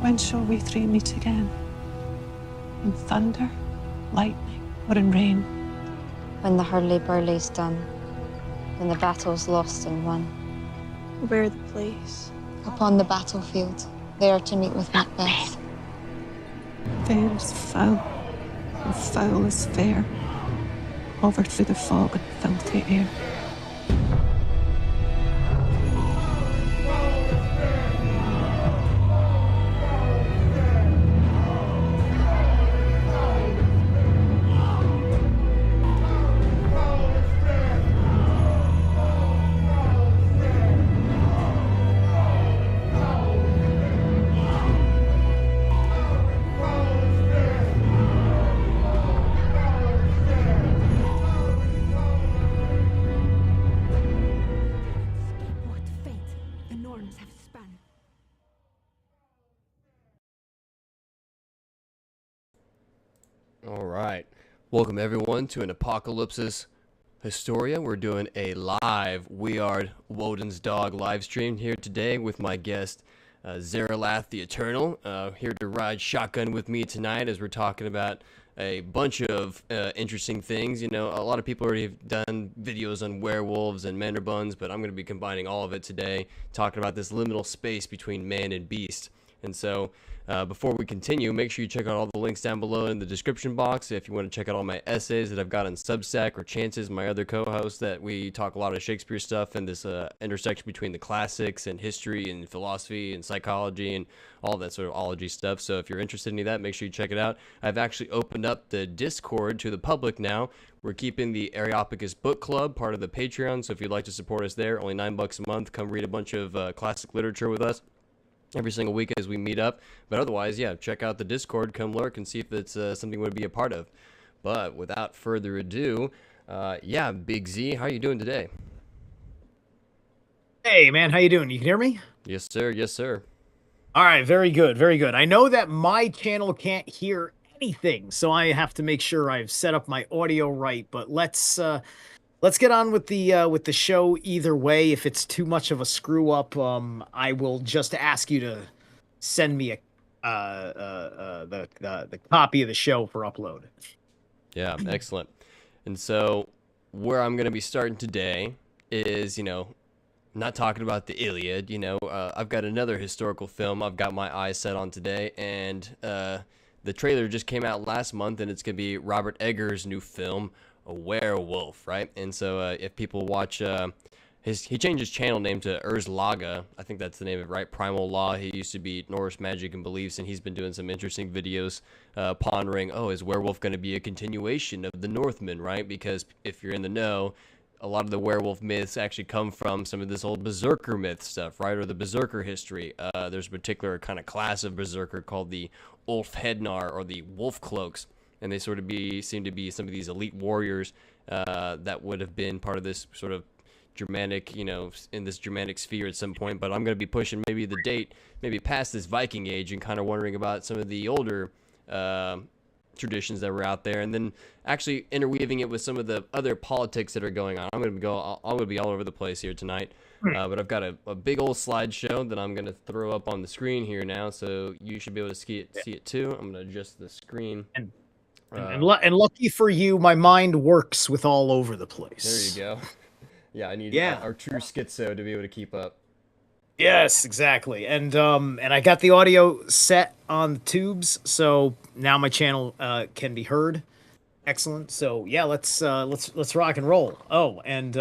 When shall we three meet again? In thunder, lightning, or in rain? When the hurly-burly's done, when the battle's lost and won. Where the place? Upon the battlefield, there to meet with Macbeth. Fair is foul, and foul is fair, over through the fog and filthy air. Welcome everyone to an Apokalupsis Historia. We're doing a live wyrd Woden's dog live stream here today with my guest Zarelath the Eternal, here to ride shotgun with me tonight as we're talking about a bunch of interesting things. You know, a lot of people already have done videos on werewolves and manderbuns, but I'm going to be combining all of it today, talking about this liminal space between man and beast. And so before we continue, make sure you check out all the links down below in the description box if you want to check out all my essays that I've got on Substack, or Chances, my other co-host, that we talk a lot of Shakespeare stuff and this intersection between the classics and history and philosophy and psychology and all that sort of ology stuff. So if you're interested in any of that, make sure you check it out. I've actually opened up the Discord to the public now. We're keeping the Areopagus Book Club part of the Patreon, so if you'd like to support us there, only $9 a month, come read a bunch of classic literature with us every single week as we meet up. But otherwise, yeah, check out the Discord, come lurk, and see if it's something you want to be a part of. But without further ado, yeah, Big Z, how are you doing today? Hey, man, how you doing? You can hear me? Yes, sir. Yes, sir. All right, very good, very good. I know that my channel can't hear anything, so I have to make sure I've set up my audio right. But let's get on with the show either way. If it's too much of a screw up, I will just ask you to send me the copy of the show for upload. Yeah, excellent. And so where I'm going to be starting today is, you know, not talking about the Iliad. You know, I've got another historical film I've got my eyes set on today, and the trailer just came out last month, and it's going to be Robert Eggers' new film, A Werewolf, right? And so if people watch he changed his channel name to Laga. I think that's the name of it, right? Primal Law. He used to be Norse Magic and Beliefs, and he's been doing some interesting videos pondering, oh, is werewolf going to be a continuation of the Northmen, right? Because if you're in the know, a lot of the werewolf myths actually come from some of this old berserker myth stuff, right? Or the berserker history. There's a particular kind of class of berserker called the Ulfhednar, or the wolf cloaks. And they sort of seem to be some of these elite warriors that would have been part of this sort of Germanic, you know, in this Germanic sphere at some point. But I'm going to be pushing maybe the date, maybe past this Viking age, and kind of wondering about some of the older traditions that were out there, and then actually interweaving it with some of the other politics that are going on. I'm going to be all over the place here tonight. But I've got a big old slideshow that I'm going to throw up on the screen here now, so you should be able to see it too. I'm going to adjust the screen. And lucky for you, my mind works with all over the place. There you go. Yeah, I need our true schizo to be able to keep up. Yes, exactly. And I got the audio set on the tubes, so now my channel can be heard. Excellent. So yeah, let's rock and roll. Oh, and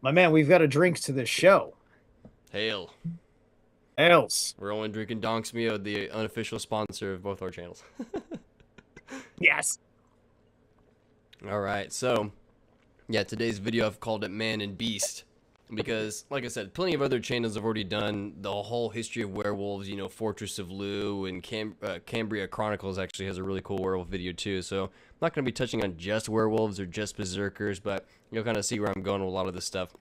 my man, we've got a drink to this show. Hail. Hails. We're only drinking Donks Mio, the unofficial sponsor of both our channels. Yes. All right, so yeah, today's video I've called it Man and Beast because, like I said, plenty of other channels have already done the whole history of werewolves. You know, Fortress of Loo and Cambria Chronicles actually has a really cool werewolf video too. So I'm not going to be touching on just werewolves or just berserkers, but you'll kind of see where I'm going with a lot of this stuff.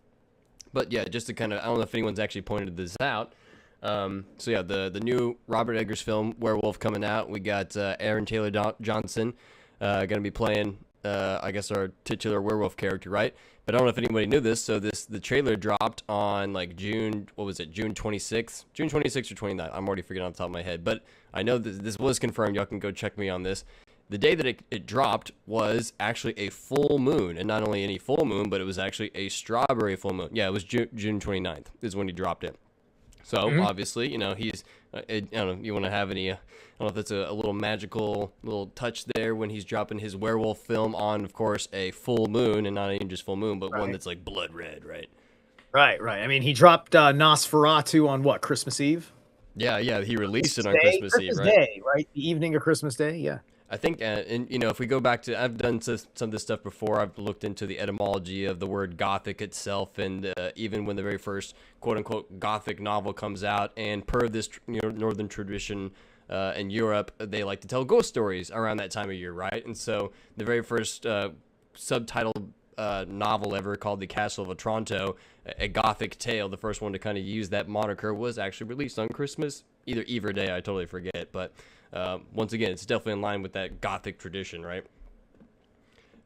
But yeah, just to kind of, I don't know if anyone's actually pointed this out. So yeah, the new Robert Eggers film Werewolf coming out. We got Aaron Taylor Johnson going to be playing I guess our titular werewolf character, right? But I don't know if anybody knew this. So the trailer dropped on like June, what was it? June 26th, June 26th or 29th. I'm already forgetting off the top of my head, but I know this was confirmed. Y'all can go check me on this. The day that it dropped was actually a full moon, and not only any full moon, but it was actually a strawberry full moon. Yeah, it was June 29th is when he dropped it. So obviously, he's, I don't know, you want to have any, I don't know if that's a little magical little touch there when he's dropping his werewolf film on, of course, a full moon, and not even just full moon, but one that's like blood red, right? Right. I mean, he dropped Nosferatu on what, Christmas Eve? Yeah, he released it on Christmas Eve, right? Day, right? The evening of Christmas Day, yeah. I think, and if we go back to, I've done some of this stuff before. I've looked into the etymology of the word Gothic itself, and even when the very first quote-unquote Gothic novel comes out, and per this northern tradition in Europe, they like to tell ghost stories around that time of year, right? And so the very first subtitled novel ever, called The Castle of Otranto, a Gothic tale, the first one to kind of use that moniker, was actually released on Christmas, either Eve or Day, I totally forget, but once again, it's definitely in line with that Gothic tradition, right?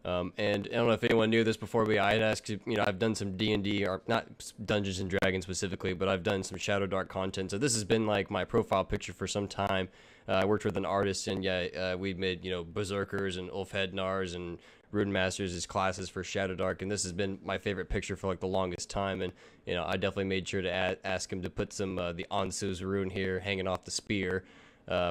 And I don't know if anyone knew this before, but I had asked, I've done some D&D, or not Dungeons and Dragons specifically, but I've done some Shadow Dark content. So this has been like my profile picture for some time. I worked with an artist, and we made, Berserkers and Ulfhednars and Rune Masters as classes for Shadow Dark, and this has been my favorite picture for like the longest time. And I definitely made sure to ask him to put some the Ansu's rune here hanging off the spear.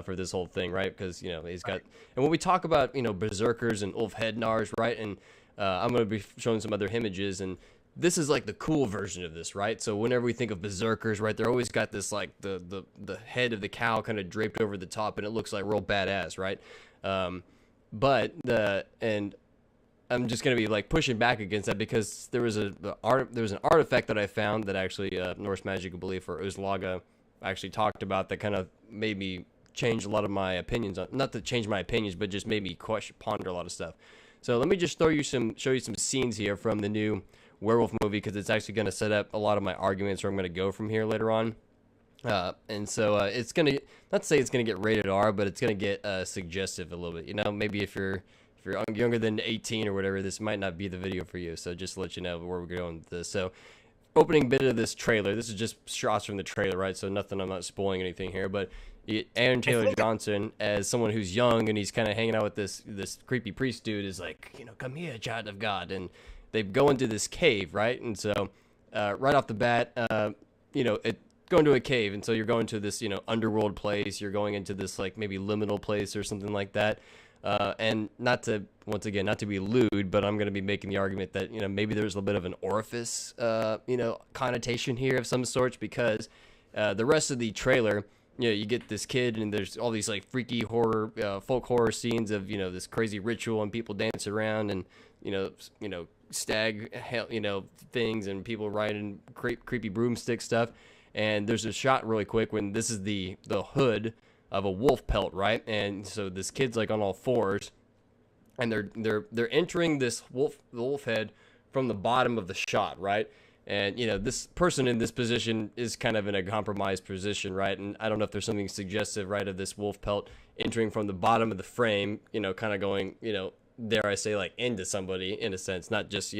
For this whole thing, right? Because he's got, and when we talk about Berserkers and Ulfhednars, right? And I'm going to be showing some other images, and this is like the cool version of this, right? So whenever we think of Berserkers, right, they're always got this like the head of the cow kind of draped over the top, and it looks like real badass, right? And I'm just going to be like pushing back against that, because there was an artifact that I found that actually Norse Magic Belief, or Uzlaga, actually talked about, that kind of made me change a lot of my opinions on, not to change my opinions, but just made me ponder a lot of stuff. So let me just show you some scenes here from the new werewolf movie, because it's actually going to set up a lot of my arguments where I'm going to go from here later on. And so it's going to, not say it's going to get rated R, but it's going to get suggestive a little bit. Maybe if you're younger than 18 or whatever, this might not be the video for you. So just to let you know where we're going with this. So opening bit of this trailer, this is just shots from the trailer, right? So nothing, I'm not spoiling anything here, but Aaron Taylor Johnson, as someone who's young and he's kind of hanging out with this creepy priest dude, is like, come here, child of God, and they go into this cave, right? And so right off the bat, go into a cave, and so you're going to this underworld place, you're going into this like maybe liminal place or something like that, and not to be lewd, but I'm going to be making the argument that maybe there's a little bit of an orifice connotation here of some sorts, because the rest of the trailer, you get this kid, and there's all these like freaky horror, folk horror scenes of this crazy ritual, and people dance around, and stag things, and people riding creepy broomstick stuff. And there's a shot really quick when this is the hood of a wolf pelt, right? And so this kid's like on all fours, and they're entering the wolf head from the bottom of the shot, right? And this person in this position is kind of in a compromised position, right? And I don't know if there's something suggestive, right, of this wolf pelt entering from the bottom of the frame, kind of going, dare I say, like into somebody in a sense, not just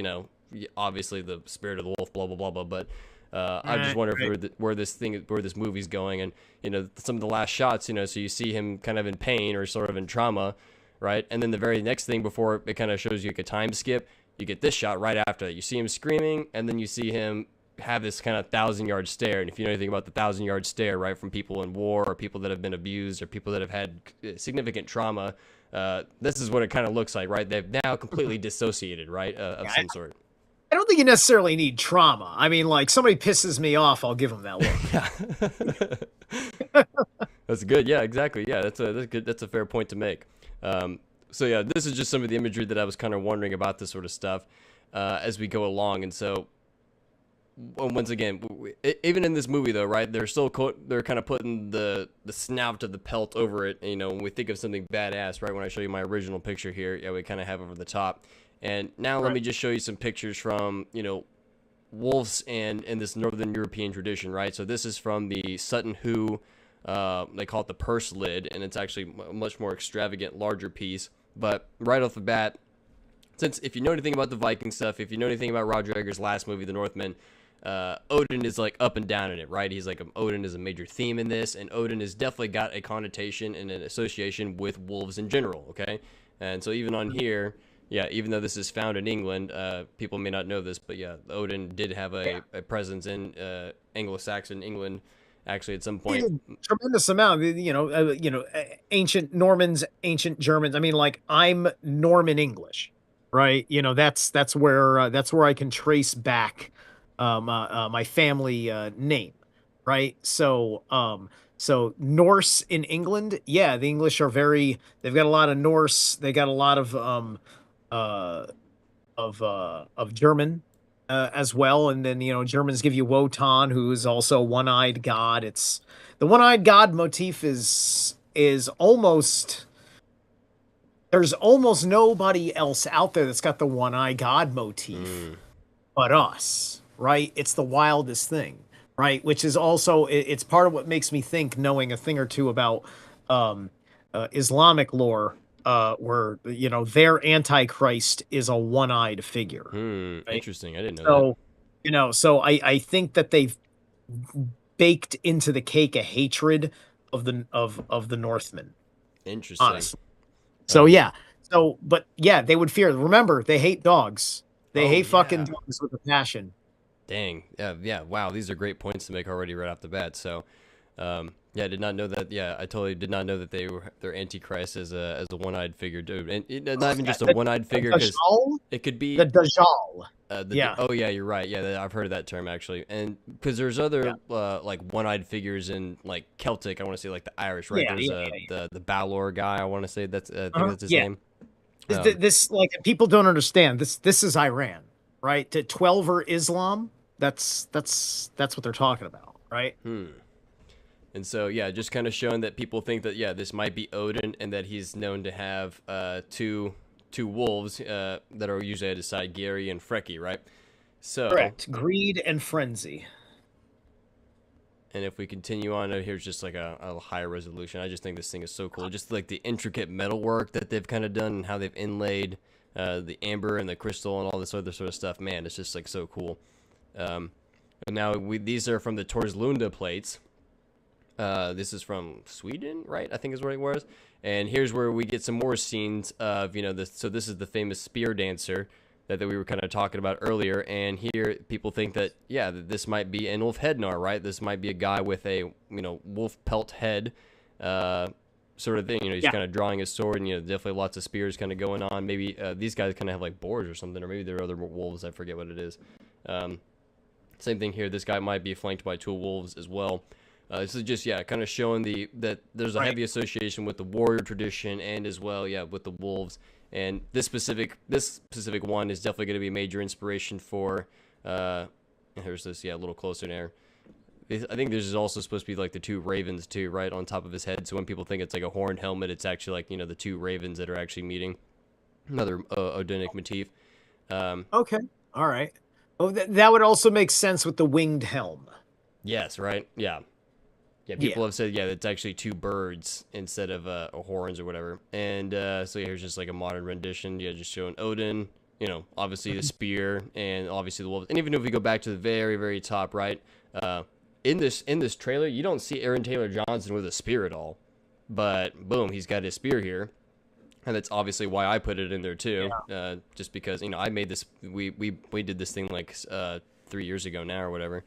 obviously the spirit of the wolf, blah blah blah blah, but I just wonder where this movie's going. And some of the last shots, so you see him kind of in pain or sort of in trauma, right? And then the very next thing, before it kind of shows you like a time skip, you get this shot right after that. You see him screaming, and then you see him have this kind of 1,000-yard stare. And if you know anything about the 1,000-yard stare, right, from people in war, or people that have been abused, or people that have had significant trauma, this is what it kind of looks like, right? They've now completely dissociated, right, of some sort. I don't think you necessarily need trauma. I mean, like, somebody pisses me off, I'll give them that look. Yeah. That's good. Yeah, exactly. Yeah, that's good. That's a fair point to make. So yeah, this is just some of the imagery that I was kind of wondering about this sort of stuff as we go along. And so once again, even in this movie though, right, they're kind of putting the snout of the pelt over it. And, when we think of something badass, right, when I show you my original picture here, yeah, we kind of have over the top. And now let me just show you some pictures from, wolves and in this Northern European tradition, right? So this is from the Sutton Hoo, they call it the purse lid, and it's actually a much more extravagant, larger piece. But right off the bat, since if you know anything about the Viking stuff, if you know anything about Roger Eggers' last movie, The Northman, Odin is like up and down in it, right? He's like Odin is a major theme in this, and Odin has definitely got a connotation and an association with wolves in general. Okay, and so even on here, yeah, even though this is found in England, people may not know this, but yeah, Odin did have a presence in Anglo-Saxon England, actually at some point. Tremendous amount, ancient Normans, ancient Germans. I mean, like I'm Norman English, right? That's where I can trace back my family name, right? So Norse in England, yeah, the English are they've got a lot of Norse, they got a lot uh, of German as well, and then Germans give you Wotan, who is also one-eyed god. It's the one-eyed god motif is almost there's almost nobody else out there that's got the one-eyed god motif but us, right? It's the wildest thing, right? Which is also it's part of what makes me think, knowing a thing or two about Islamic lore, where their antichrist is a one-eyed figure. Right? Interesting. I didn't know that. So I think that they've baked into the cake a hatred of the Northmen. Interesting. Honestly. So yeah. But yeah, they would fear. Remember, they hate dogs. They hate fucking dogs with a passion. Dang. Yeah. Wow. These are great points to make already right off the bat. So, yeah, I did not know that. Yeah, I totally did not know that their antichrist as a one-eyed figure, dude. And not even just a one-eyed figure, because it could be the Dajjal. Yeah. Oh yeah, you're right. Yeah, I've heard of that term actually. And because there's other like one-eyed figures in like Celtic. I want to say like the Irish, right? There's the Balor guy. I want to say that's I think that's his name. This like people don't understand. This is Iran, right? To 12er Islam. That's what they're talking about, right? And so, yeah, just kind of showing that people think that, yeah, this might be Odin, and that he's known to have two wolves that are usually at his side, Gary and Frecky, right? So correct. Greed and frenzy. And if we continue on, here's just like a higher resolution. I just think this thing is so cool. Just like the intricate metal work that they've kind of done, and how they've inlaid the amber and the crystal and all this other sort of stuff. Man, it's just like so cool. And now these are from the Torslunda plates. This is from Sweden, right? I think is where it was. And here's where we get some more scenes of, this. So this is the famous spear dancer that we were kind of talking about earlier. And here people think that, yeah, that this might be Enulf Hednar, right? This might be a guy with a, wolf pelt head, sort of thing. He's kind of drawing his sword, and, definitely lots of spears kind of going on. Maybe these guys kind of have like boars or something, or maybe there are other wolves. I forget what it is. Same thing here. This guy might be flanked by two wolves as well. This is just, kind of showing that there's a heavy association with the warrior tradition, and as well, with the wolves. And this specific one is definitely going to be a major inspiration for, here's this, a little closer there. I think this is also supposed to be like the two ravens too, right, on top of his head. So when people think it's like a horned helmet, it's actually like, the two ravens that are actually meeting. Another Odinic motif. Okay. All right. Oh, that would also make sense with the winged helm. Yes, right? Yeah. Yeah, people have said, it's actually two birds instead of horns or whatever. And so here's just like a modern rendition. Just showing Odin, obviously the spear, and obviously the wolves. And even if we go back to the very, very top right, in this trailer, you don't see Aaron Taylor Johnson with a spear at all. But boom, he's got his spear here. And that's obviously why I put it in there too. Just because, I made this, we did this thing like 3 years ago now or whatever.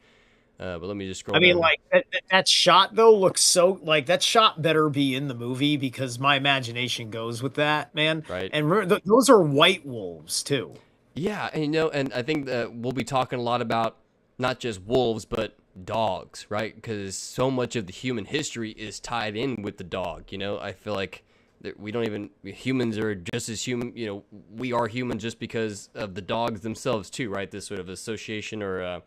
But let me just scroll down. Like that shot though looks so like that shot better be in the movie, because my imagination goes with that, man. Right. And remember, those are white wolves too. Yeah, and and I think that we'll be talking a lot about not just wolves but dogs, right? Because so much of the human history is tied in with the dog. I feel like that humans are just as human. We are human just because of the dogs themselves too, right? This sort of association or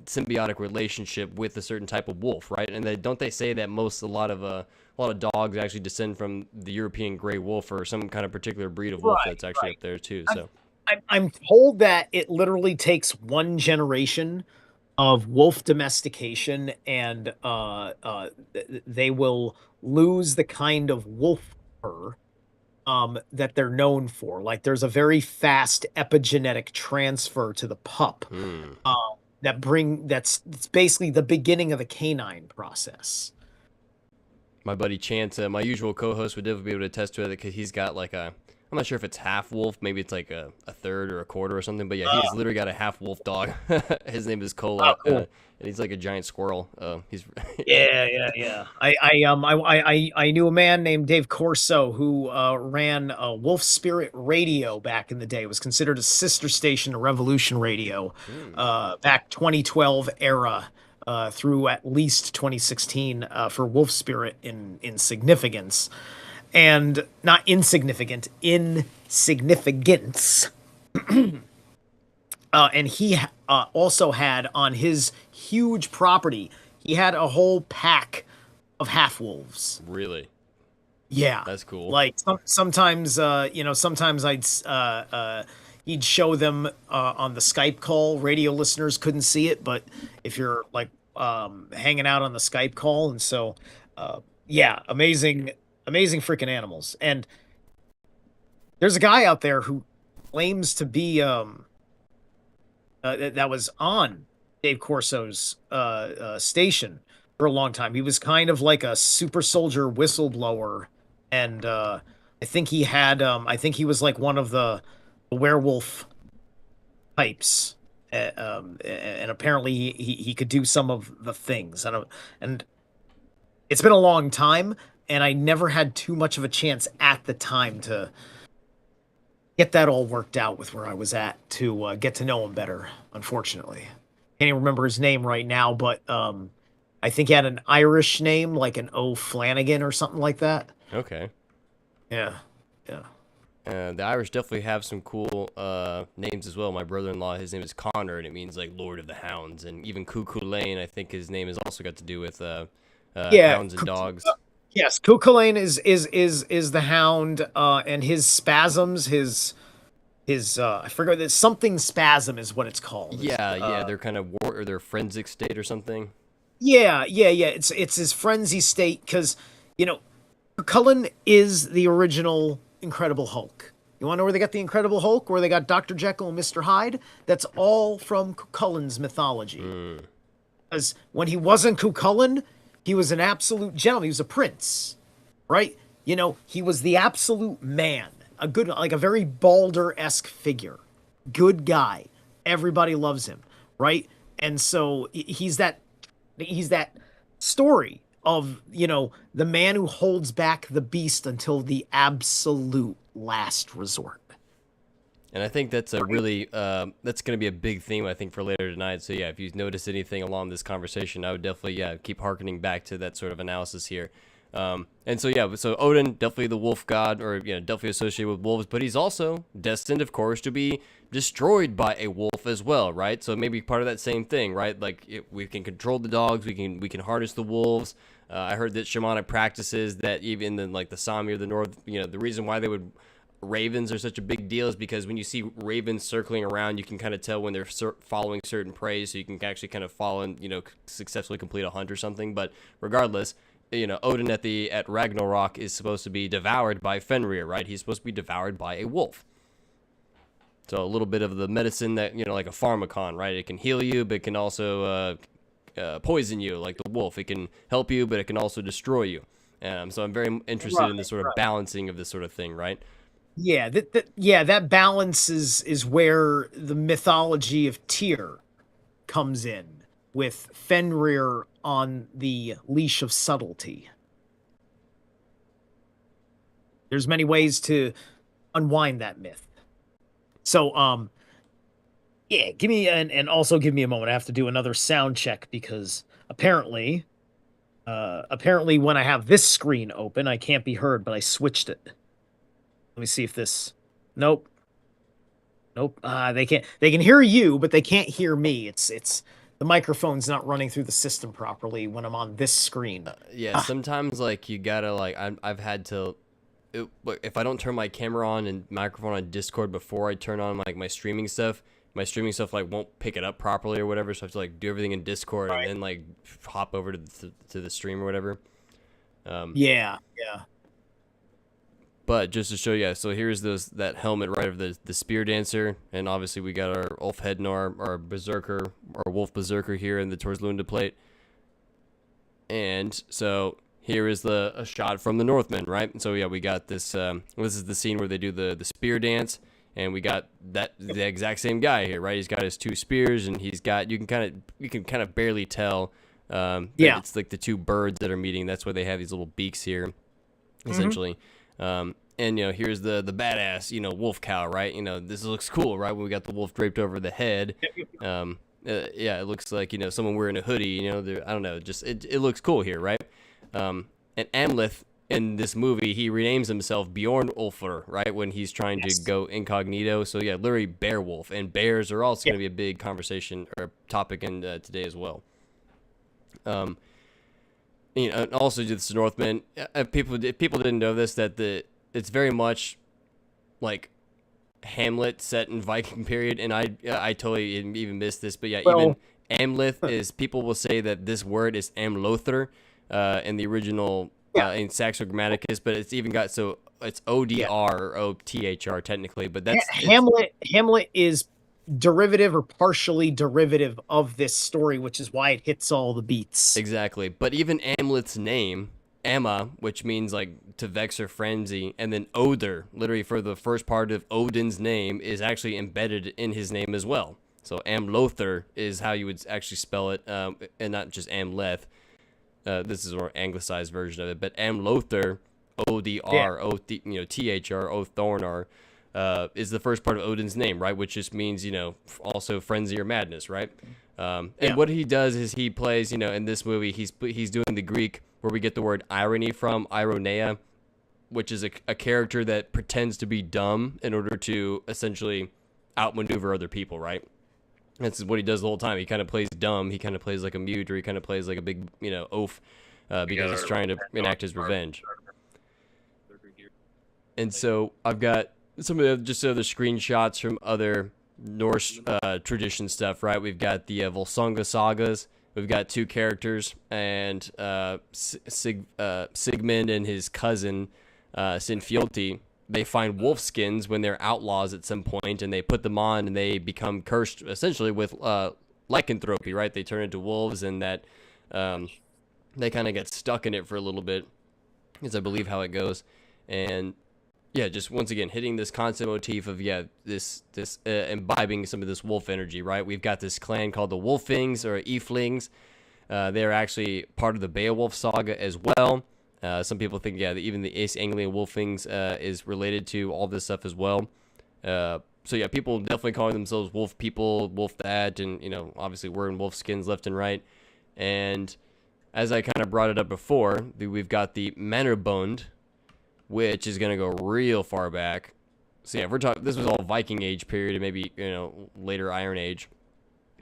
symbiotic relationship with a certain type of wolf, right? And don't they say that a lot of dogs actually descend from the European gray wolf, or some kind of particular breed of wolf that's actually up there too. So I'm told that it literally takes one generation of wolf domestication, and they will lose the kind of wolf fur that they're known for. Like there's a very fast epigenetic transfer to the pup Hmm. that's basically the beginning of the canine process. My buddy Chance, my usual co-host, would definitely be able to attest to it because he's got like a, I'm not sure if it's half wolf, maybe it's like a third or a quarter or something, but yeah, he's literally got a half wolf dog. His name is Cola, Cool. and he's like a giant squirrel. He's Yeah. I knew a man named Dave Corso who ran Wolf Spirit Radio back in the day. It was considered a sister station to Revolution Radio, back 2012 era. Through at least 2016 for Wolf Spirit in significance, and not insignificant, insignificance. And he also had on his huge property, he had a whole pack of half wolves. really, Yeah, that's cool. Like sometimes, sometimes he'd show them on the Skype call. Radio listeners couldn't see it, but if you're like hanging out on the Skype call, and so yeah, amazing freaking animals. And there's a guy out there who claims to be that was on Dave Corso's station for a long time. He was kind of like a super soldier whistleblower, and I think he had I think he was like one of the werewolf types, and apparently he could do some of the things. And it's been a long time, and I never had too much of a chance at the time to get that all worked out with where I was at to get to know him better. Unfortunately, can't even remember his name right now, but I think he had an Irish name, like an O'Flanagan or something like that. Okay. Yeah. The Irish definitely have some cool names as well. My brother-in-law, his name is Connor, and it means like Lord of the Hounds. And even Cuckoo Lane, I think his name has also got to do with hounds and dogs. Yes, Cuchulainn is the hound, and his spasms, his I forgot that something spasm is what it's called. Yeah, they're kind of or their forensic state or something. Yeah. It's his frenzy state because Cuchulainn is the original Incredible Hulk. You want to know where they got the Incredible Hulk? Where they got Dr. Jekyll and Mr. Hyde? That's all from Cuchulainn's mythology. Because when he wasn't Cuchulainn, he was an absolute gentleman. He was a prince, right? He was the absolute man. A good, like a very Balder-esque figure. Good guy. Everybody loves him, right? And so he's that story of, the man who holds back the beast until the absolute last resort. And I think that's a really that's going to be a big theme, I think, for later tonight. So yeah, if you notice anything along this conversation, I would definitely keep harkening back to that sort of analysis here. And so yeah, so Odin, definitely the wolf god, or definitely associated with wolves, but he's also destined, of course, to be destroyed by a wolf as well, right? So maybe part of that same thing, right? Like we can control the dogs, we can harness the wolves. I heard that shamanic practices that even in like the Sami or the North, the reason why they would ravens are such a big deal is because when you see ravens circling around, you can kind of tell when they're following certain prey, so you can actually kind of follow and successfully complete a hunt or something. But regardless, Odin at Ragnarok is supposed to be devoured by Fenrir, right? He's supposed to be devoured by a wolf. So a little bit of the medicine that like a pharmacon, right? It can heal you, but it can also poison you, like the wolf. It can help you, but it can also destroy you. So I'm very interested in this sort of balancing of this sort of thing, right? Yeah, that balance is where the mythology of Tyr comes in, with Fenrir on the leash of subtlety. There's many ways to unwind that myth. So, give me and also give me a moment. I have to do another sound check because apparently when I have this screen open, I can't be heard, but I switched it. Let me see if this. Nope. They can hear you, but they can't hear me. It's the microphone's not running through the system properly when I'm on this screen. Sometimes like you gotta I've had to. If I don't turn my camera on and microphone on Discord before I turn on like my streaming stuff like won't pick it up properly or whatever. So I have to like do everything in Discord and then like hop over to the stream or whatever. Yeah. But just to show you, so here's that helmet right of the spear dancer, and obviously we got our wolf head and our berserker, our wolf berserker here in the Torslunda plate. And so here is a shot from the Northmen, right? And so yeah, we got this. This is the scene where they do the spear dance, and we got the exact same guy here, right? He's got his two spears, and he's got you can kind of barely tell. That it's like the two birds that are meeting. That's why they have these little beaks here, essentially. And here's the badass wolf cow, right? This looks cool, right? When we got the wolf draped over the head. It looks like someone wearing a hoodie. I don't know, just it looks cool here, right? And Amleth in this movie, he renames himself Bjorn Ulfr, right, when he's trying to go incognito. So yeah, literally bear wolf, and bears are also going to be a big conversation or topic in today as well. And also just the Northmen. If people didn't know this, that it's very much like Hamlet set in Viking period, and I totally even missed this, but yeah, even Amleth is, people will say that this word is Amlothr in the original in Saxo Grammaticus, but it's even got, so it's ODR or OTHR technically, but that's Hamlet is derivative or partially derivative of this story, which is why it hits all the beats. Exactly. But even Amleth's name, Amma, which means like to vex or frenzy, and then Oder, literally for the first part of Odin's name, is actually embedded in his name as well. So Amlothr is how you would actually spell it, and not just Amleth. This is a more anglicized version of it, but Amlothr, ODR, THR, Othornar, is the first part of Odin's name, right? Which just means, also frenzy or madness, right? And what he does is he plays, in this movie, he's doing the Greek, where we get the word irony from, ironeia, which is a character that pretends to be dumb in order to essentially outmaneuver other people, right? That's what he does the whole time. He kind of plays dumb. He kind of plays like a mute, or he kind of plays like a big, oaf, because he's trying to enact his revenge. And so I've got some of the other screenshots from other Norse tradition stuff, right? We've got the Volsunga sagas. We've got two characters, and Sigmund and his cousin Sinfjotli. They find wolf skins when they're outlaws at some point, and they put them on, and they become cursed essentially with lycanthropy, right? They turn into wolves, and that they kind of get stuck in it for a little bit, is I believe how it goes. And yeah, just once again hitting this constant motif of this imbibing some of this wolf energy, right? We've got this clan called the Wolfings or Eeflings. They're actually part of the Beowulf saga as well. Some people think even the Ace Anglian Wolfings is related to all this stuff as well. So yeah, people definitely calling themselves wolf people, wolf that, and obviously wearing wolf skins left and right. And as I kind of brought it up before, we've got the Mannerbund, which is going to go real far back. So yeah, if we're talking, this was all Viking Age period and maybe, later Iron Age.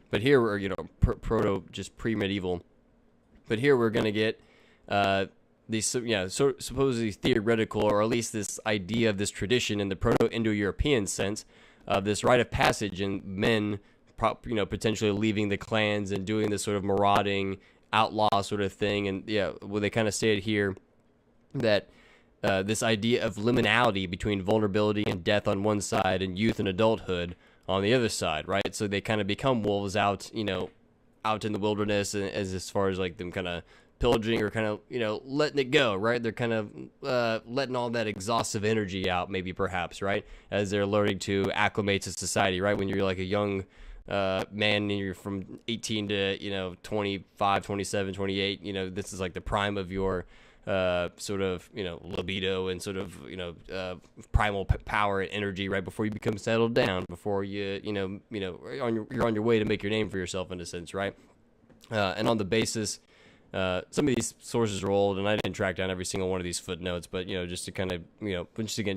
But here we're, proto, just pre-medieval. But here we're going to get these, supposedly theoretical, or at least this idea of this tradition in the Proto-Indo-European sense of this rite of passage and men, potentially leaving the clans and doing this sort of marauding outlaw sort of thing. And they kind of stated here that this idea of liminality between vulnerability and death on one side and youth and adulthood on the other side, right? So they kind of become wolves out in the wilderness, and as far as like them kind of pillaging or kind of, letting it go, right? They're kind of letting all that exhaustive energy out, maybe perhaps, right? As they're learning to acclimate to society, right? When you're like a young man and you're from 18 to, 25, 27, 28, this is like the prime of your sort of, libido and sort of, primal power and energy right before you become settled down, before you're on your way to make your name for yourself in a sense, right? And on the basis, some of these sources are old, and I didn't track down every single one of these footnotes, but, just to kind of,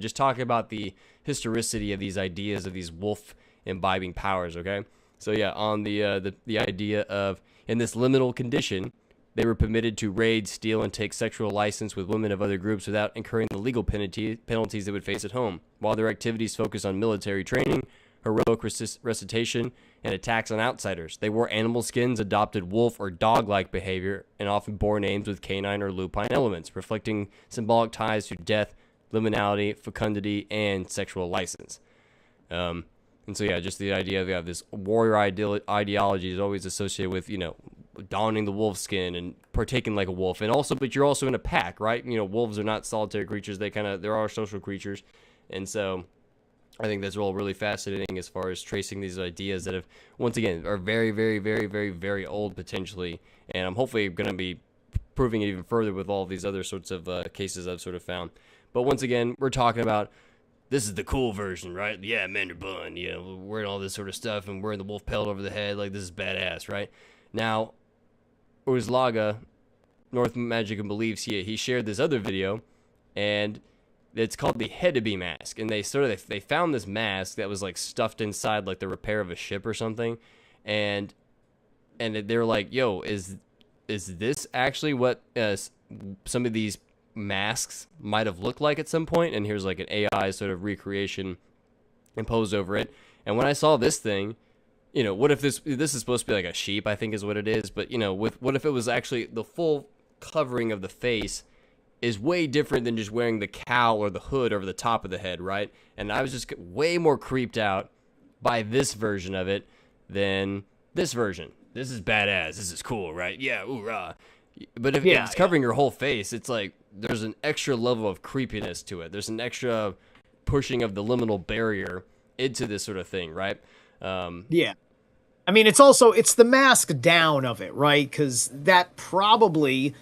just talk about the historicity of these ideas of these wolf imbibing powers, okay? So yeah, on the idea of, in this liminal condition, they were permitted to raid, steal, and take sexual license with women of other groups without incurring the legal penalties they would face at home. While their activities focused on military training, heroic recitation, and attacks on outsiders, they wore animal skins, adopted wolf or dog-like behavior, and often bore names with canine or lupine elements, reflecting symbolic ties to death, liminality, fecundity, and sexual license. And so, yeah, just the idea of this warrior ideology is always associated with, donning the wolf skin and partaking like a wolf. And also, but you're also in a pack, right? Wolves are not solitary creatures. They are social creatures. And so I think that's all really fascinating as far as tracing these ideas that have, once again, are very, very, very, very, very old potentially. And I'm hopefully going to be proving it even further with all these other sorts of cases I've sort of found. But once again, we're talking about, this is the cool version, right? Yeah, men are bun, wearing all this sort of stuff and wearing the wolf pelt over the head. Like, this is badass, right? Now, Uzlaga, North Magic and Beliefs, he shared this other video, and it's called the Hedabi mask. And they found this mask that was like stuffed inside like the repair of a ship or something, and they were like, "Yo, is this actually what some of these masks might have looked like at some point?" And here's like an AI sort of recreation imposed over it. And when I saw this thing, what if this is supposed to be like a sheep, I think is what it is, but what if it was actually the full covering of the face is way different than just wearing the cowl or the hood over the top of the head, right? And I was just way more creeped out by this version of it than this version. This is badass. This is cool, right? Yeah, hoorah. But if it's covering your whole face, it's like there's an extra level of creepiness to it. There's an extra pushing of the liminal barrier into this sort of thing, right? Yeah. I mean, it's the mask down of it, right? Because that probably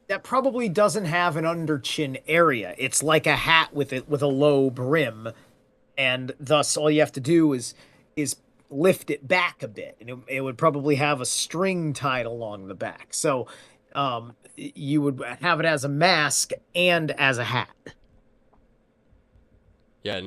doesn't have an under chin area. It's like a hat with a low brim, and thus all you have to do is lift it back a bit, and it would probably have a string tied along the back. So you would have it as a mask and as a hat. Yeah,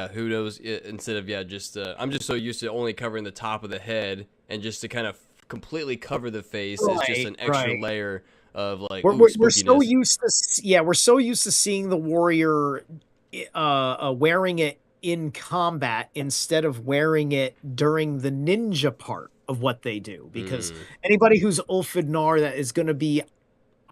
who knows? Instead of just I'm just so used to only covering the top of the head, and just to kind of completely cover the face is just an extra layer of like we're so used to seeing the warrior wearing it in combat instead of wearing it during the ninja part of what they do, because anybody who's Ulfidnar that is going to be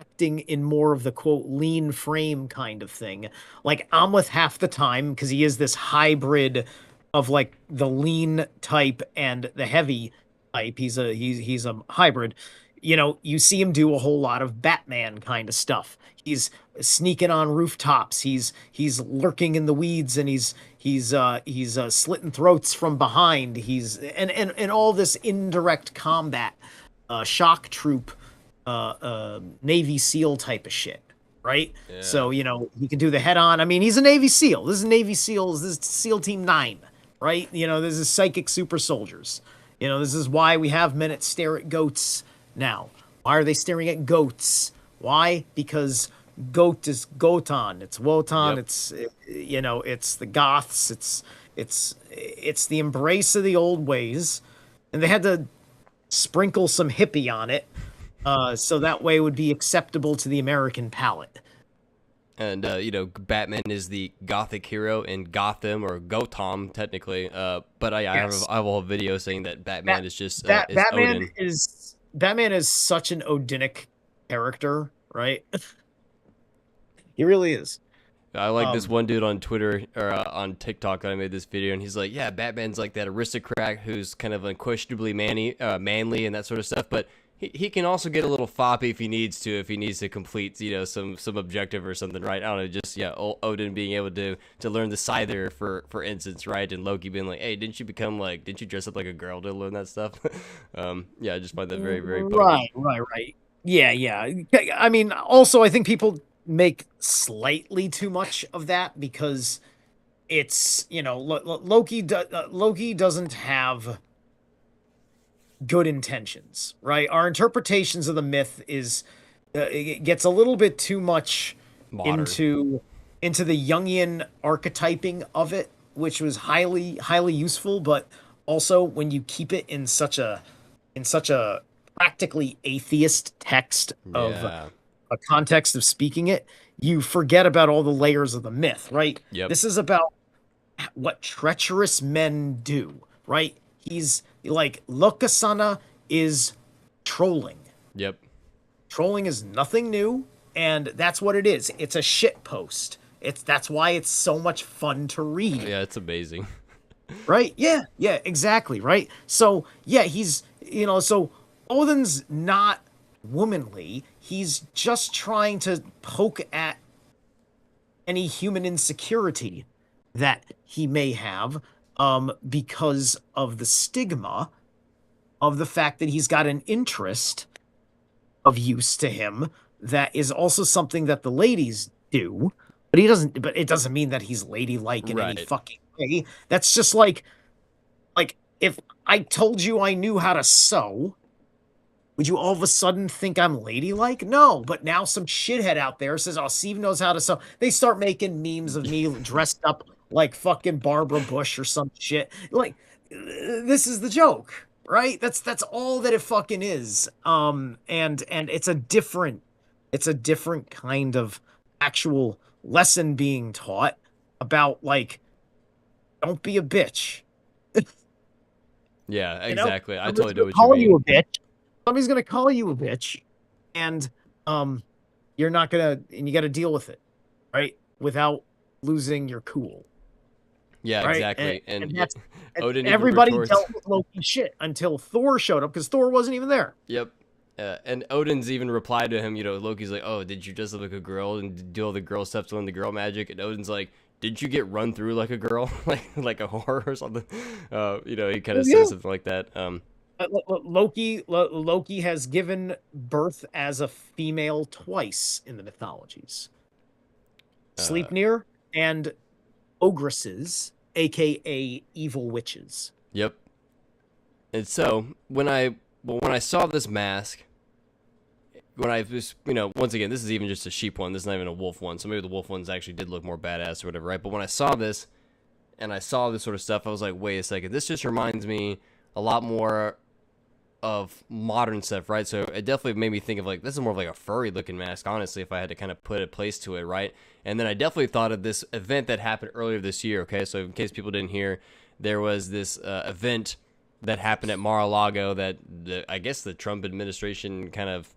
acting in more of the quote lean frame kind of thing, like Amleth half the time, because he is this hybrid of like the lean type and the heavy type. He's a hybrid. You see him do a whole lot of Batman kind of stuff. He's sneaking on rooftops. He's lurking in the weeds, and he's slitting throats from behind. He's and all this indirect combat, shock troop, Navy SEAL type of shit, right? Yeah. So he can do the head on. I mean, he's a Navy SEAL. This is Navy SEALs. This is SEAL Team 9, right? This is psychic super soldiers. This is why we have men that stare at goats now. Why are they staring at goats? Why? Because goat is Gotan. It's Wotan. Yep. It's the Goths. It's the embrace of the old ways, and they had to sprinkle some hippie on it, so that way it would be acceptable to the American palate. And Batman is the gothic hero in Gotham, or Gotham technically. But I have a whole video saying that Batman is just Batman Odin. Batman is such an Odinic character, right? He really is. I like this one dude on Twitter or on TikTok that I made this video, and he's like, "Yeah, Batman's like that aristocrat who's kind of unquestionably manly and that sort of stuff, but he can also get a little foppy if he needs to complete some objective or something, right? I don't know, just Odin being able to learn the Scyther for instance, right? And Loki being like, hey, didn't you dress up like a girl to learn that stuff? I just find that very, very potent. Right. Yeah. I mean, also I think people make slightly too much of that, because it's Loki doesn't have good intentions, right? Our interpretations of the myth is it gets a little bit too much modern into the Jungian archetyping of it, which was highly useful, but also when you keep it in such a practically atheist text of a context of speaking it, you forget about all the layers of the myth, right? Yep. This is about what treacherous men do, right? He's like, Lokasana is trolling. Yep. Trolling is nothing new. And that's what it is. It's a shit post. That's why it's so much fun to read. Yeah, it's amazing. Right? Yeah, exactly, right? So, yeah, he's, so Odin's not womanly. He's just trying to poke at any human insecurity that he may have because of the stigma of the fact that he's got an interest of use to him that is also something that the ladies do, but it doesn't mean that he's ladylike in any fucking way. That's just like if I told you I knew how to sew, would you all of a sudden think I'm ladylike? No, but now some shithead out there says, oh, Steve knows how to sew. They start making memes of me dressed up like fucking Barbara Bush or some shit. Like, this is the joke, right? That's all that it fucking is. And it's a different kind of actual lesson being taught about, like, don't be a bitch. Yeah, exactly. I totally know what you mean. Somebody's gonna call you a bitch, and you're not gonna, and you got to deal with it, right? Without losing your cool. Yeah, right? Exactly. And Odin everybody dealt with Loki shit until Thor showed up, because Thor wasn't even there. Yep. And Odin's even replied to him, Loki's like, oh, did you just look like a girl and do all the girl stuff to learn the girl magic? And Odin's like, did you get run through like a girl, like a whore or something? He kind of says something like that. Loki has given birth as a female twice in the mythologies. Sleipnir and ogresses, aka evil witches. Yep. And so when I saw this mask, when I was, once again, this is even just a sheep one. This is not even a wolf one. So maybe the wolf ones actually did look more badass or whatever, right? But when I saw this and I saw this sort of stuff, I was like, wait a second. This just reminds me a lot more of modern stuff, right? So it definitely made me think of, like, this is more of like a furry looking mask, honestly, if I had to kind of put a place to it, right? And then I definitely thought of this event that happened earlier this year, okay? So in case people didn't hear, there was this event that happened at Mar-a-Lago that I guess the Trump administration kind of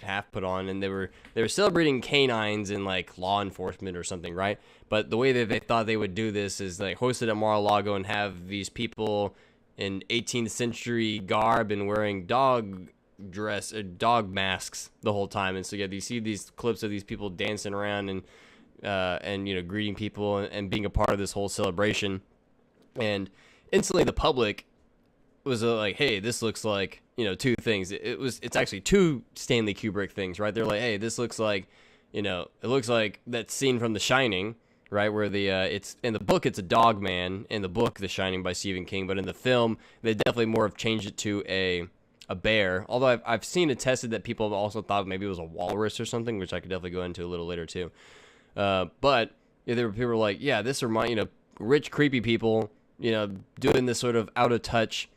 half put on, and they were celebrating canines and like law enforcement or something, right? But the way that they thought they would do this is like host it at Mar-a-Lago and have these people in 18th century garb and wearing dog dress or dog masks the whole time. And so yeah, you see these clips of these people dancing around and greeting people and being a part of this whole celebration. And instantly the public was like, hey, this looks like, two things. It's actually two Stanley Kubrick things, right? They're like, hey, this looks like, it looks like that scene from The Shining, right? Where it's in the book, it's a dog man. In the book, The Shining by Stephen King, but in the film, they definitely more have changed it to a bear. Although I've seen it tested that people have also thought maybe it was a walrus or something, which I could definitely go into a little later too. But there were people like, yeah, this reminds rich creepy people, doing this sort of out of touch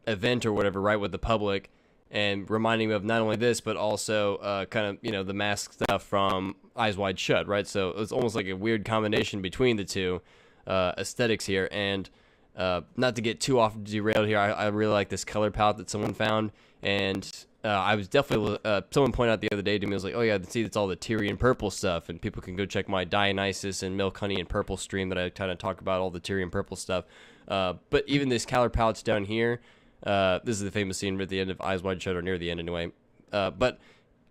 event or whatever, right, with the public, and reminding me of not only this but also kind of the mask stuff from Eyes Wide Shut, right? So it's almost like a weird combination between the two aesthetics here. And not to get too off derailed here, I really like this color palette that someone found, and I was definitely someone pointed out the other day to me, was like, oh yeah, see, it's all the Tyrian purple stuff, and people can go check my Dionysus and Milk, Honey, and Purple stream that I kind of talk about all the Tyrian purple stuff. But even this color palettes down here, this is the famous scene at the end of Eyes Wide Shut, or near the end anyway. But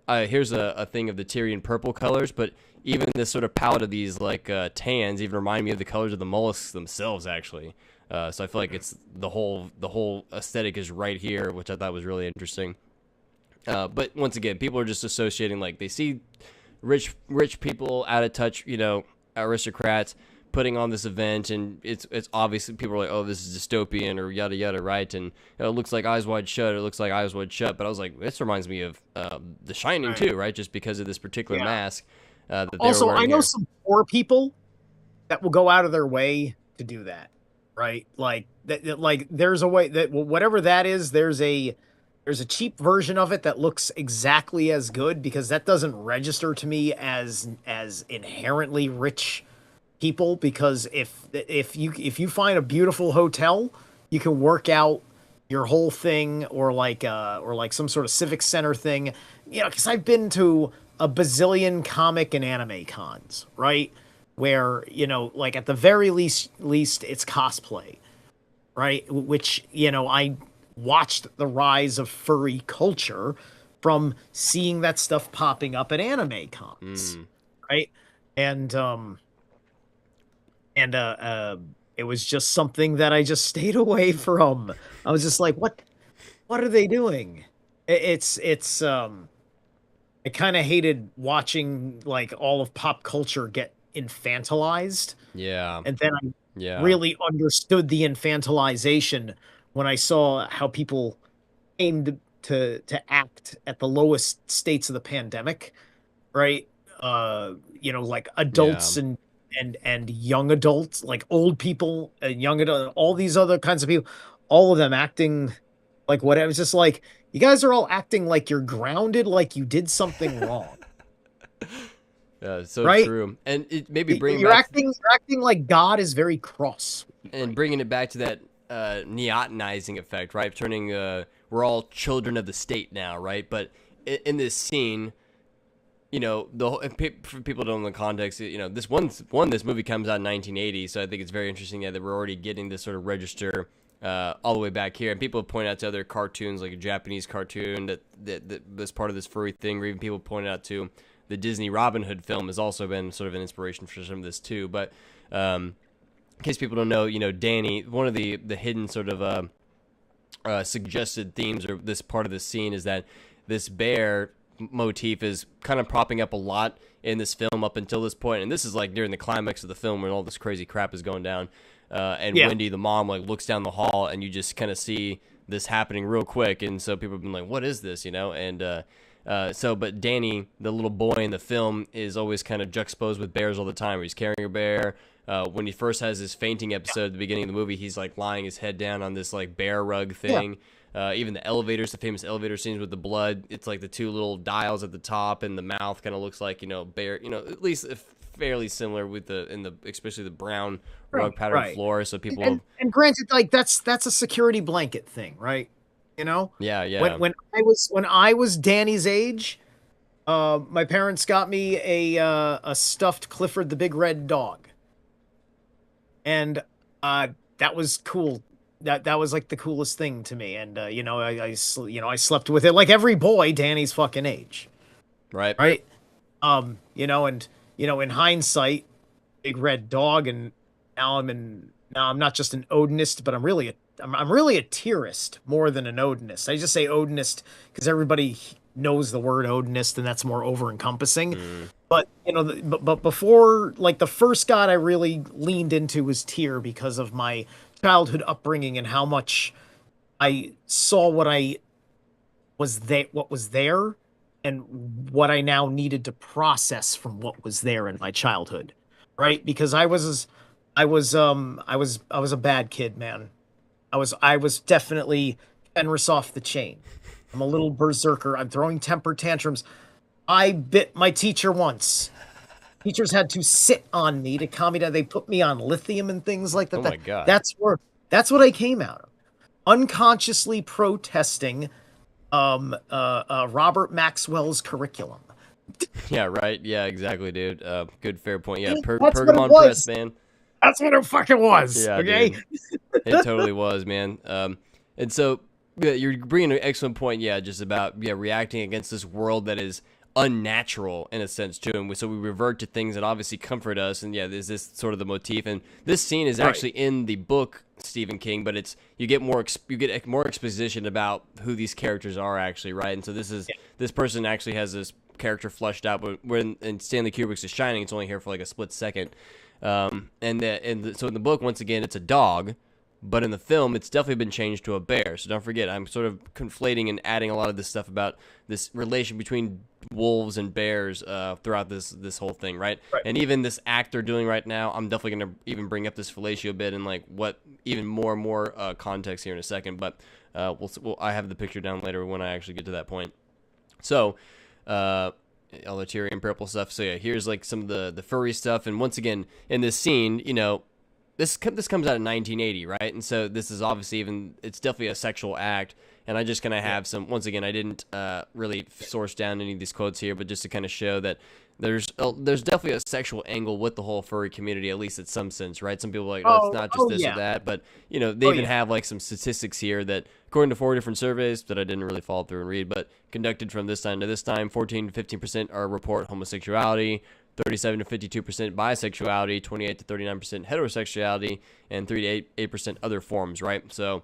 here's a thing of the Tyrian purple colors, but even this sort of palette of these like tans even remind me of the colors of the mollusks themselves, actually. So I feel like it's the whole aesthetic is right here, which I thought was really interesting. But once again, people are just associating, like, they see rich people, out of touch, aristocrats putting on this event, and it's obviously people are like, oh, this is dystopian or yada yada, right? And it looks like Eyes Wide Shut. It looks like Eyes Wide Shut. But I was like, this reminds me of The Shining too, right? Just because of this particular mask. That also, I know some poor people that will go out of their way to do that, right? Like like there's a way that whatever that is, there's a cheap version of it that looks exactly as good, because that doesn't register to me as inherently rich people. Because if you find a beautiful hotel, you can work out your whole thing, or like some sort of civic center thing, because I've been to a bazillion comic and anime cons, right? Where, like at the very least it's cosplay, right? Which, I watched the rise of furry culture from seeing that stuff popping up at anime cons, right? And it was just something that I just stayed away from. I was just like, what are they doing? It's I kind of hated watching like all of pop culture get infantilized. Yeah. And then I Yeah. really understood the infantilization when I saw how people aimed to act at the lowest states of the pandemic, right? Like Yeah. adults and young adults, like old people and young adult, all these other kinds of people, all of them acting like what I was just like, you guys are all acting like you're grounded, like you did something wrong, Yeah, so right? true. And it maybe bringing You're back acting like God is very cross with you and right bringing it back to that neotenizing effect, right? Turning we're all children of the state now, right? But in this scene, the whole, for people who don't know the context, this movie comes out in 1980, so I think it's very interesting that we're already getting this sort of register all the way back here. And people point out to other cartoons, like a Japanese cartoon that was part of this furry thing, or even people point out to the Disney Robin Hood film has also been sort of an inspiration for some of this too. But in case people don't know, Danny, one of the hidden sort of suggested themes or this part of the scene is that this bear motif is kind of propping up a lot in this film up until this point, and this is like during the climax of the film when all this crazy crap is going down, and Wendy, the mom, like looks down the hall, and you just kind of see this happening real quick, and so people have been like, "What is this?" And but Danny, the little boy in the film, is always kind of juxtaposed with bears all the time. Where he's carrying a bear. When he first has his fainting episode at the beginning of the movie, he's like lying his head down on this like bear rug thing. Even the elevators, the famous elevator scenes with the blood, it's like the two little dials at the top, and the mouth kind of looks like bear. At least fairly similar with especially the brown rug pattern floor. So people and granted, like that's a security blanket thing, right? Yeah. When I was Danny's age, my parents got me a stuffed Clifford the Big Red Dog, and that was cool. That was like the coolest thing to me, and I slept with it like every boy Danny's fucking age, right. And in hindsight, Big Red Dog, and now I'm not just an Odinist, but I'm really a tierist more than an Odinist. I just say Odinist because everybody knows the word Odinist, and that's more over encompassing. But but before, like, the first god I really leaned into was Tyr because of my childhood upbringing and how much I saw what was there, and what I now needed to process from what was there in my childhood, right? Because I was a bad kid, man. I was definitely Fenris off the chain. I'm a little berserker. I'm throwing temper tantrums. I bit my teacher once. Teachers had to sit on me to calm me down. They put me on lithium and things like that. Oh my God. That's what I came out of. Unconsciously protesting Robert Maxwell's curriculum. Yeah, right. Yeah, exactly, dude. Good, fair point. Yeah, That's what it Pergamon was. Press, man. That's what it fucking was. Yeah, okay. dude. It totally was, man. And so you're bringing an excellent point. Yeah, just about reacting against this world that is unnatural in a sense too, and so we revert to things that obviously comfort us. And there's this sort of the motif, and this scene is actually in the book Stephen King, but you get more exposition about who these characters are actually, right? And so this person actually has this character fleshed out, but when in Stanley Kubrick's The Shining, it's only here for like a split second. So in the book, once again, it's a dog, but in the film, it's definitely been changed to a bear. So don't forget, I'm sort of conflating and adding a lot of this stuff about this relation between wolves and bears throughout this whole thing, right? And even this act they're doing right now, I'm definitely going to even bring up this fellatio bit and like what even more context here in a second. But I have the picture down later when I actually get to that point. So all the Tyrion purple stuff. So here's like some of the furry stuff, and once again in this scene, this comes out in 1980, right? And so this is obviously it's definitely a sexual act, And I just kind of have some, once again, I didn't really source down any of these quotes here, but just to kind of show that there's definitely a sexual angle with the whole furry community, at least in some sense, right? Some people are like, oh, it's not just this or that, but you know, they even have like some statistics here that, according to 4 different surveys that I didn't really follow through and read, but conducted from this time to this time, 14 to 15% are report homosexuality, 37 to 52% bisexuality, 28 to 39% heterosexuality, and 3 to 8% other forms, right? So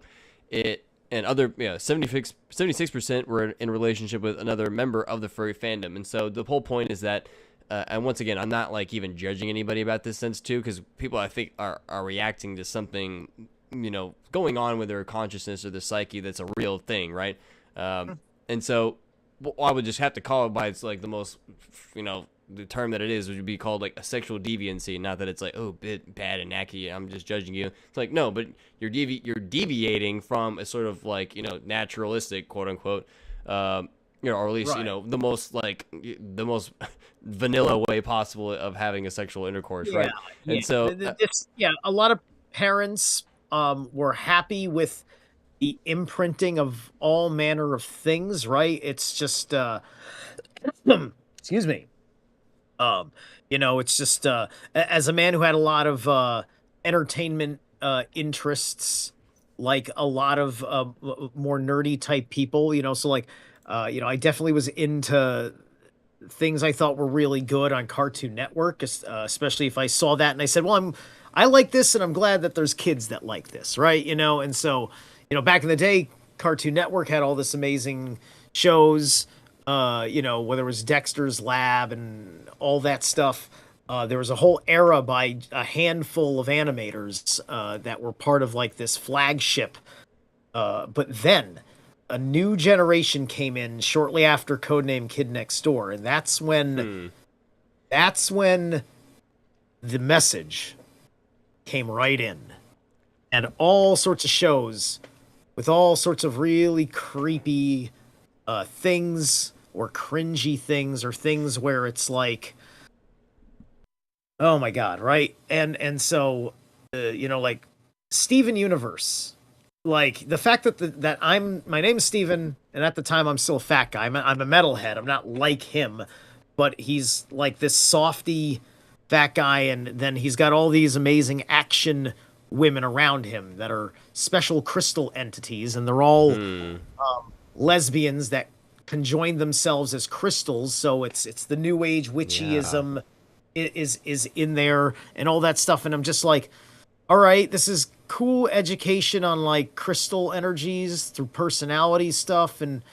it, and other, 76% were in relationship with another member of the furry fandom. And so the whole point is that, and once again, I'm not like even judging anybody about this sense too, because people I think are reacting to something, you know, going on with their consciousness or the psyche that's a real thing, right? And so I would just have to call it by its like the most, you know, the term that it is would be called like a sexual deviancy. Not that it's like, oh, bad and nacky, I'm just judging you. It's like, no, but you're deviating from a sort of like, you know, naturalistic, quote unquote, you know, or at least, you know, the most vanilla way possible of having a sexual intercourse, right? And so it's, a lot of parents were happy with the imprinting of all manner of things, right? It's just excuse me. You know, it's just as a man who had a lot of entertainment interests, like a lot of more nerdy type people, you know, so like you know, I definitely was into things I thought were really good on Cartoon Network, especially if I saw that and I said, well, I like this and I'm glad that there's kids that like this, right? You know, and so, you know, back in the day, Cartoon Network had all this amazing shows, you know, whether it was Dexter's Lab and all that stuff. There was a whole era by a handful of animators that were part of like this flagship. But then a new generation came in shortly after Codename Kid Next Door, and that's when the message came right in, and all sorts of shows with all sorts of really creepy things or cringy things or things where it's like, oh my god, right? And so you know, like Steven Universe, like the fact that my name's Steven, and at the time I'm still a fat guy. I'm a metalhead. I'm not like him, but he's like this softy fat guy, and then he's got all these amazing action women around him that are special crystal entities, and they're all lesbians that conjoin themselves as crystals. So it's the new age witchyism is in there and all that stuff. And I'm just like, all right, this is cool education on like crystal energies through personality stuff and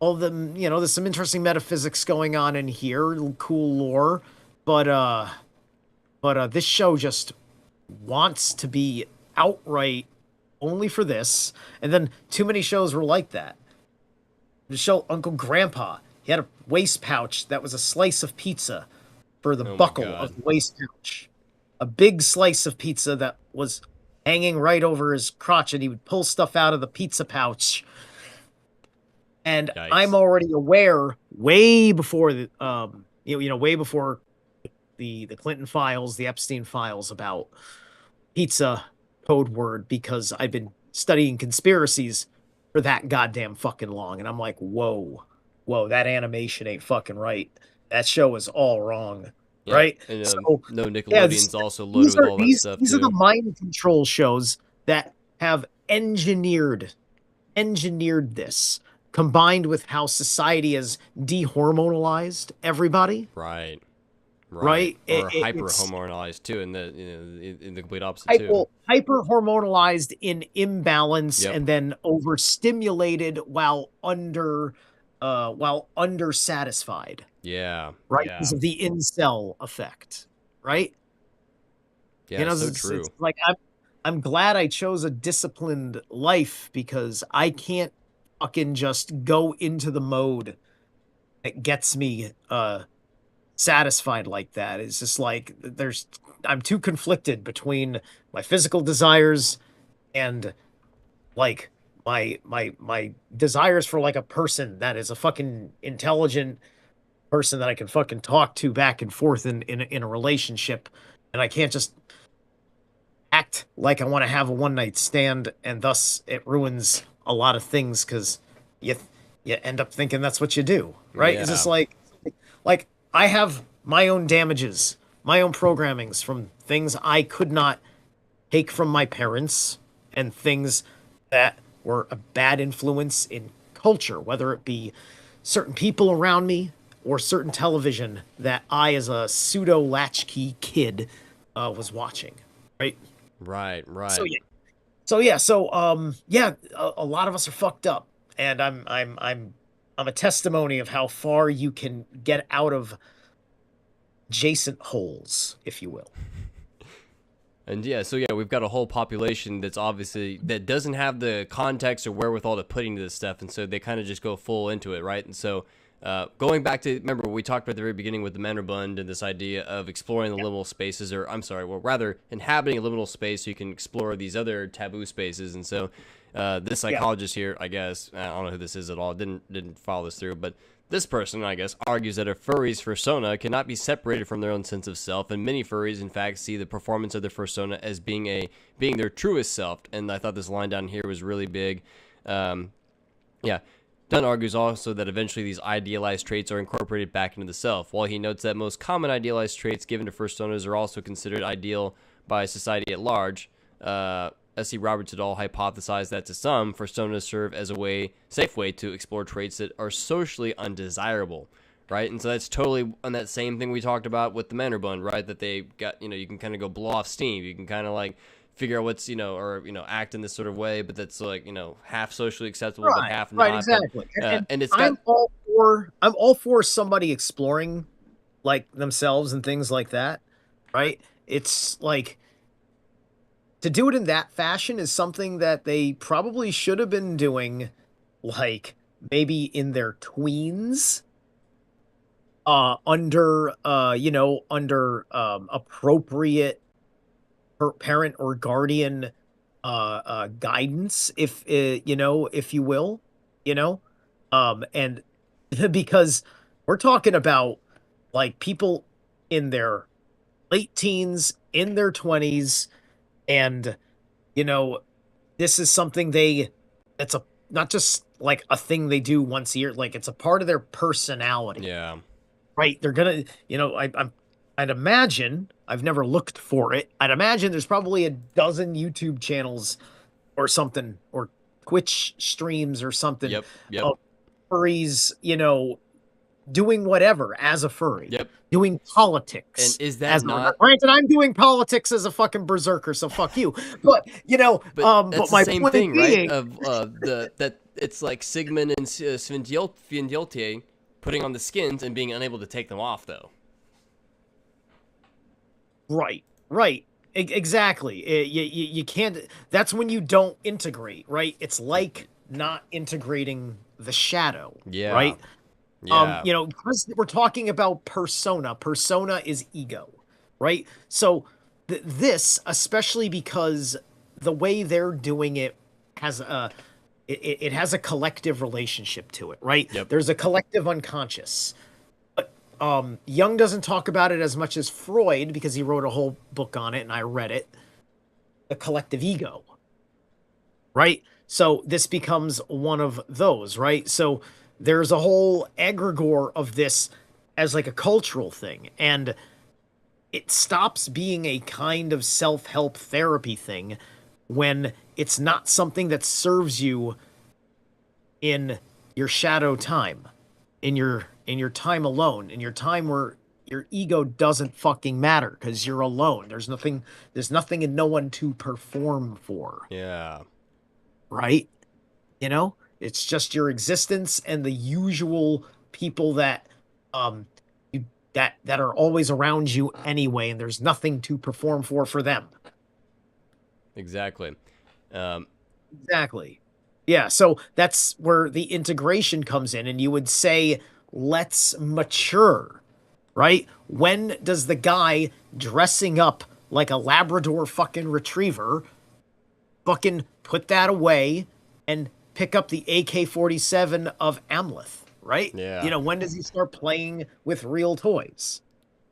all them, you know, there's some interesting metaphysics going on in here, cool lore, but this show just wants to be outright only for this. And then too many shows were like that. The show Uncle Grandpa, he had a waist pouch that was a slice of pizza for the buckle of the waist pouch. A big slice of pizza that was hanging right over his crotch, and he would pull stuff out of the pizza pouch. And nice. I'm already aware, way before the way before the Clinton files, the Epstein files, about pizza code word, because I've been studying conspiracies for that goddamn fucking long, and I'm like, whoa, that animation ain't fucking right. That show is all wrong. Yeah. Right? And, so, no, Nickelodeon's also loaded with all that stuff, These are the mind control shows that have engineered this, combined with how society has dehormonalized everybody. Right. Or hyper-hormonalized, too, in the complete opposite, too. Hyper-hormonalized in imbalance, and then overstimulated while under-satisfied. Yeah. Right? Because of the incel effect. Right? Yeah, you know, so true. It's like, I'm glad I chose a disciplined life, because I can't fucking just go into the mode that gets me satisfied like that. It's just like I'm too conflicted between my physical desires and like my desires for like a person that is a fucking intelligent person that I can fucking talk to back and forth in a relationship, and I can't just act like I want to have a one night stand, and thus it ruins a lot of things, because you you end up thinking that's what you do, right? It's just Yeah. like I have my own damages, my own programmings from things I could not take from my parents and things that were a bad influence in culture, whether it be certain people around me or certain television that I, as a pseudo latchkey kid, was watching, right? Right. So Right. yeah, a lot of us are fucked up, and I'm a testimony of how far you can get out of adjacent holes, if you will. And yeah, so yeah, we've got a whole population that's obviously that doesn't have the context or wherewithal to put into this stuff, and so they kind of just go full into it, right? And so, going back to remember we talked about at the very beginning with the Mannerbund and this idea of exploring the liminal spaces, or I'm sorry, well rather inhabiting a liminal space so you can explore these other taboo spaces. And so, this psychologist here, I guess I don't know who this is at all, didn't follow this through, but this person, I guess, argues that a furry's persona cannot be separated from their own sense of self, and many furries, in fact, see the performance of their persona as being their truest self. And I thought this line down here was really big. Yeah. Dunn argues also that eventually these idealized traits are incorporated back into the self, while he notes that most common idealized traits given to personas are also considered ideal by society at large. S.C. Roberts et al. Hypothesized that to some, personas serve as a safe way to explore traits that are socially undesirable, right? And so that's totally on that same thing we talked about with the Mannerbund, right? That they got, you can kind of go blow off steam. You can kind of like figure out what's, or act in this sort of way, but that's like, half socially acceptable, but half not. Right, exactly. And it's got... I'm all for somebody exploring like themselves and things like that, right? It's like, to do it in that fashion is something that they probably should have been doing, like, maybe in their tweens, under appropriate parent or guardian guidance, if if you will, and because we're talking about like people in their late teens, in their 20s, and this is something it's not just like a thing they do once a year, like it's a part of their personality. Yeah. Right? They're gonna, I'd imagine, I've never looked for it, I'd imagine there's probably a dozen YouTube channels or something, or Twitch streams or something. Yep. Of furries, doing whatever as a furry. Yep. Doing politics. And is that not... Granted, I'm doing politics as a fucking berserker, so fuck you. But but that's but my the same thing, right? Of that it's like Sigmund and Svindiotje putting on the skins and being unable to take them off, though. Right. Exactly. You can't. That's when you don't integrate, right? It's like not integrating the shadow. Yeah. Right. Yeah. Because we're talking about persona. Persona is ego, right? So this, especially because the way they're doing it has it has a collective relationship to it, right? Yep. There's a collective unconscious. But Jung doesn't talk about it as much as Freud, because he wrote a whole book on it and I read it. The collective ego, right? So this becomes one of those, right? So there's a whole egregore of this as like a cultural thing, and it stops being a kind of self-help therapy thing when it's not something that serves you in your shadow time, in your time alone, in your time where your ego doesn't fucking matter because you're alone. There's nothing and no one to perform for. Yeah. Right? It's just your existence and the usual people that that are always around you anyway, and there's nothing to perform for them. Exactly. Exactly. Yeah, so that's where the integration comes in, and you would say, let's mature, right? When does the guy dressing up like a Labrador fucking retriever fucking put that away and pick up the AK-47 of Amleth, right? Yeah. When does he start playing with real toys?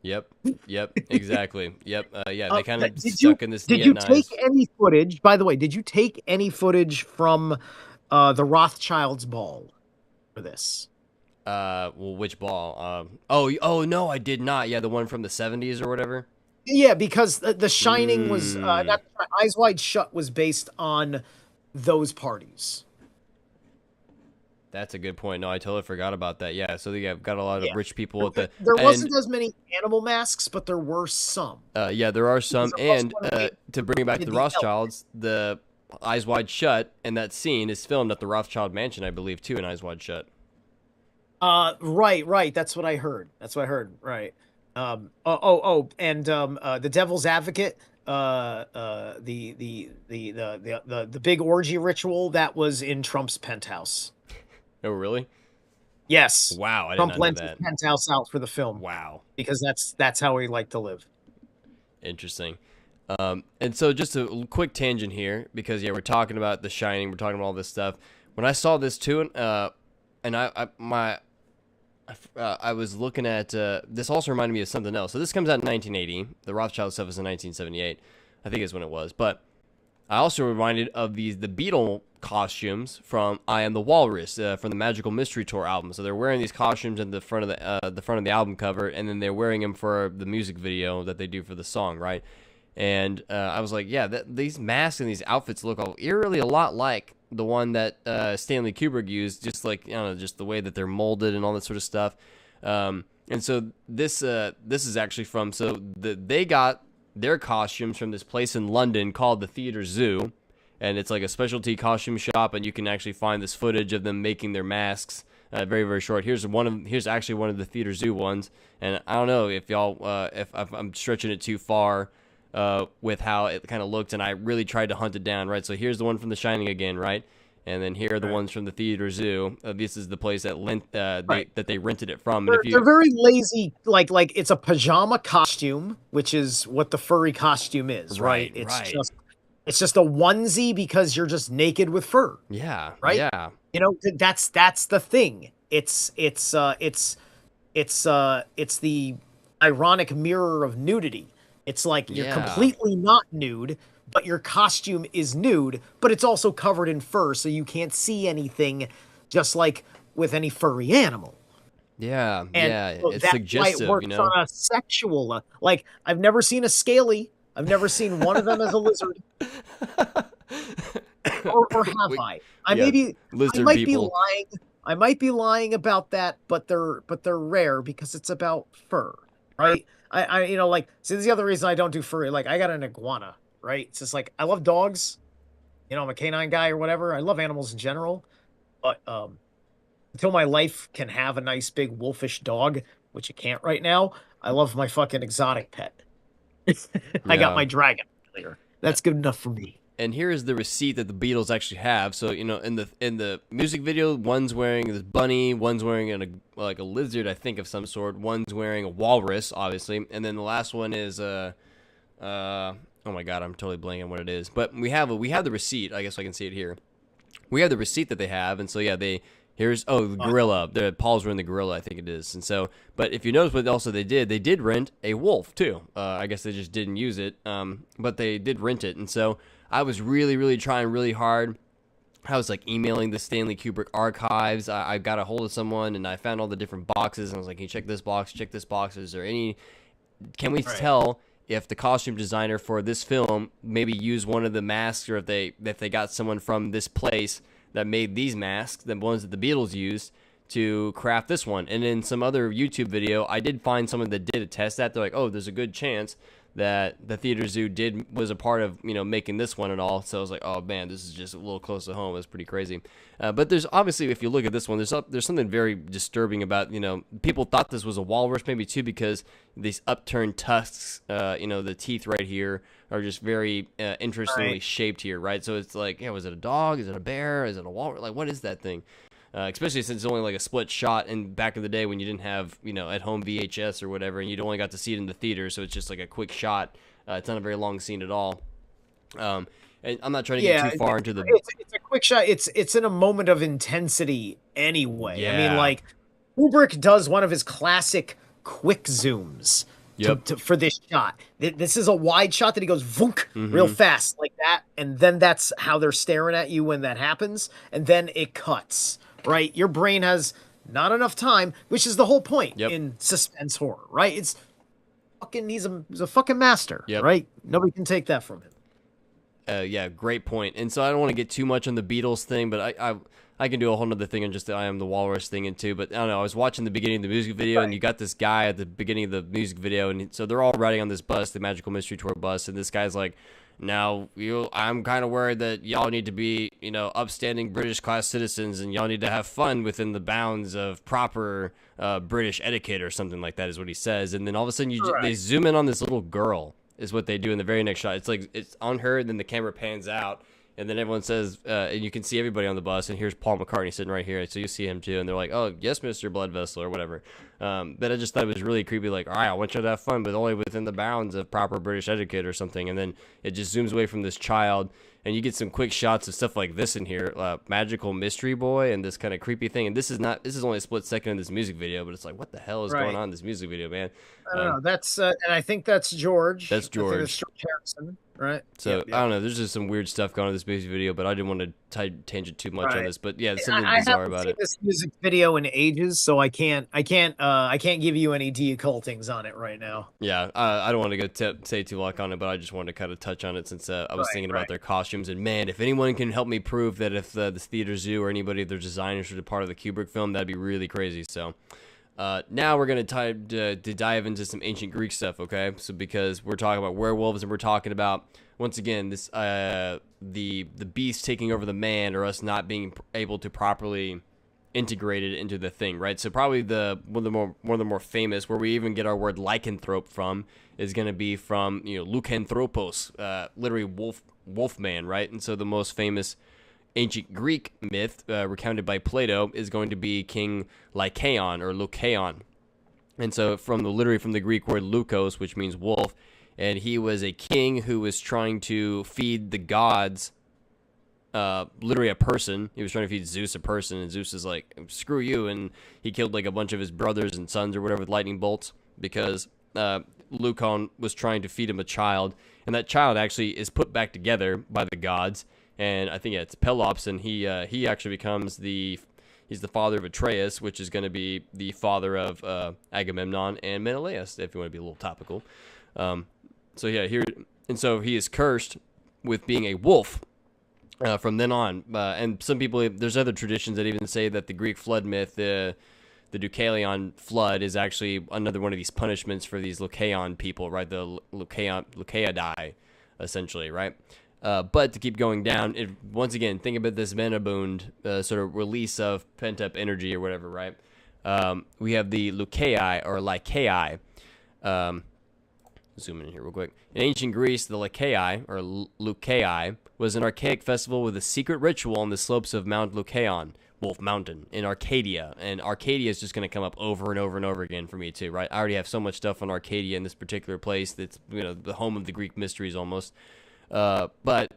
Yep. Exactly. Yep. Yeah, they kind of Did stuck in this. Did you take any footage? By the way, did you take any footage from the Rothschilds' ball? for this. Well, which ball? Oh no, I did not. Yeah, the one from the 70s or whatever. Yeah, because The Shining was not Eyes Wide Shut was based on those parties. That's a good point. No, I totally forgot about that. Yeah, so I've got a lot of rich people at the. There wasn't as many animal masks, but there were some. Yeah, there are some, and to bring it back to the Rothschilds, the Eyes Wide Shut, and that scene is filmed at the Rothschild mansion, I believe, too, in Eyes Wide Shut. Right. That's what I heard. Right. And the Devil's Advocate, the big orgy ritual that was in Trump's penthouse. Oh, really? Yes. Wow, I Trump didn't know lent that. his penthouse out for the film. Wow. Because that's how he liked to live. Interesting. And so just a quick tangent here, because we're talking about The Shining, we're talking about all this stuff. When I saw this too, and I was looking at this also reminded me of something else. So this comes out in 1980. The Rothschild stuff is in 1978, I think is when it was. But I also reminded of the Beatle costumes from "I Am the Walrus" from the Magical Mystery Tour album. So they're wearing these costumes in the front of the album cover, and then they're wearing them for the music video that they do for the song, right? And I was like, yeah, these masks and these outfits look eerily a lot like the one that Stanley Kubrick used, just like, just the way that they're molded and all that sort of stuff. And so this is actually from, they got their costumes from this place in London called the Theatre Zoo, and it's like a specialty costume shop, and you can actually find this footage of them making their masks. Very, very short. Here's actually one of the Theatre Zoo ones, and I don't know if y'all if I'm stretching it too far with how it kind of looked, and I really tried to hunt it down, right? So here's the one from The Shining again, right? And then here are the ones from the Theatre Zoo. This is the place that they rented it from. They're very lazy, like it's a pajama costume, which is what the furry costume is, right? It's just a onesie because you're just naked with fur. Yeah. Right? Yeah. That's the thing. It's the ironic mirror of nudity. It's like you're completely not nude, but your costume is nude, but it's also covered in fur, so you can't see anything, just like with any furry animal. Yeah, and so it's suggestive, why it works on a sexual, like, I've never seen a scaly. I've never seen one of them as a lizard. or have I? I might be lying. I might be lying about that, but they're rare because it's about fur, right? See, this is the other reason I don't do furry. Like, I got an iguana, right? It's just like, I love dogs. I'm a canine guy or whatever. I love animals in general. But until my life can have a nice big wolfish dog, which it can't right now, I love my fucking exotic pet. I got my dragon earlier. That's good enough for me. And here is the receipt that the Beatles actually have. So, in the music video, one's wearing this bunny, one's wearing a lizard, I think, of some sort. One's wearing a walrus, obviously. And then the last one is oh my god, I'm totally blanking on what it is. But we have the receipt. I guess I can see it here. We have the receipt that they have, and so the gorilla. Paul's wearing the gorilla, I think it is. And so, but if you notice what also they did rent a wolf too. I guess they just didn't use it, but they did rent it. And so I was really, really trying really hard. I was like emailing the Stanley Kubrick archives. I got a hold of someone, and I found all the different boxes. And I was like, "Can you check this box? Check this box. Is there any? Can we tell if the costume designer for this film maybe used one of the masks, or if they got someone from this place that made these masks, the ones that the Beatles used, to craft this one?" And in some other YouTube video, I did find someone that did attest that. They're like, "Oh, there's a good chance that the Theatre Zoo was a part of, making this one and all." So I was like, oh man, this is just a little close to home. It's pretty crazy. But there's obviously, if you look at this one, there's something very disturbing about, people thought this was a walrus maybe too, because these upturned tusks, the teeth right here are just very interestingly shaped here, right? So it's like, was it a dog? Is it a bear? Is it a walrus? Like, what is that thing? Especially since it's only like a split shot, and back in the day when you didn't have, at home VHS or whatever, and you'd only got to see it in the theater, so it's just like a quick shot. It's not a very long scene at all. And I'm not trying to get too far into the... It's a quick shot. It's in a moment of intensity anyway. Yeah. I mean, like, Kubrick does one of his classic quick zooms for this shot. This is a wide shot that he goes vunk real fast like that, and then that's how they're staring at you when that happens, and then it cuts. right? Your brain has not enough time, which is the whole point Yep. in suspense horror, right? It's fucking he's a fucking master, Yep. right? Nobody can take that from him. Yeah, great point. And so I don't want to get too much on the Beatles thing, but I can do a whole nother thing on just the I Am the Walrus thing and too. But I don't know. I was watching the beginning of the music video, and you got this guy at the beginning of the music video, and so they're all riding on this bus, the Magical Mystery Tour bus, and this guy's like, "Now I'm kind of worried that y'all need to be, upstanding British class citizens, and y'all need to have fun within the bounds of proper British etiquette or something like that," is what he says. And then all of a sudden, they zoom in on this little girl. Is what they do in the very next shot. It's like it's on her, and then the camera pans out, and then everyone says, and you can see everybody on the bus, and here's Paul McCartney sitting right here, so you see him too, and they're like, "Oh, yes, Mr. Blood Vessel," or whatever. But I just thought it was really creepy, like, all right, I want you to have fun, but only within the bounds of proper British etiquette or something, and then it just zooms away from this child, and you get some quick shots of stuff like this in here, Magical Mystery Boy, and this kind of creepy thing, and this is only a split second in this music video, but it's like, what the hell is going on in this music video, man? I don't know. That's and I think that's George. That's George. I think that's George Harrison, right? So I don't know. There's just some weird stuff going on in this music video, but I didn't want to tangent too much on this. But yeah, there's something bizarre about it. I haven't seen this music video in ages, so I can't give you any de-occultings on it right now. Yeah, I don't want to go say too long on it, but I just wanted to kind of touch on it since I was thinking about their costumes. And man, if anyone can help me prove that if the Theater Zoo or anybody of their designers were part of the Kubrick film, that'd be really crazy. So. Now we're going to dive into some ancient Greek stuff, okay? So because we're talking about werewolves and we're talking about, once again, this the beast taking over the man or us not being able to properly integrate it into the thing, right? So probably one of the more famous, where we even get our word lycanthrope from, is going to be from, leucanthropos, literally wolf man, right? And so the most famous ancient Greek myth recounted by Plato is going to be King Lycaon or Lycaon. And so literally from the Greek word leukos, which means wolf, and he was a king who was trying to feed the gods, literally a person. He was trying to feed Zeus a person, and Zeus is like, screw you, and he killed like a bunch of his brothers and sons or whatever with lightning bolts because Lycaon was trying to feed him a child, and that child actually is put back together by the gods. And I think it's Pelops, and he actually becomes he's the father of Atreus, which is going to be the father of Agamemnon and Menelaus, if you want to be a little topical. So he is cursed with being a wolf from then on. And some people, there's other traditions that even say that the Greek flood myth, the Deucalion flood, is actually another one of these punishments for these Lycaon people, right? The Lycaeidae, essentially, right? But to keep going down, once again, think about this vagabond sort of release of pent-up energy or whatever, right? We have the Lycaei or Lycaei. Zoom in here real quick. In ancient Greece, the Lycaei or Lycaei was an archaic festival with a secret ritual on the slopes of Mount Lycaon, Wolf Mountain, in Arcadia. And Arcadia is just going to come up over and over and over again for me too, right? I already have so much stuff on Arcadia in this particular place that's the home of the Greek mysteries almost. But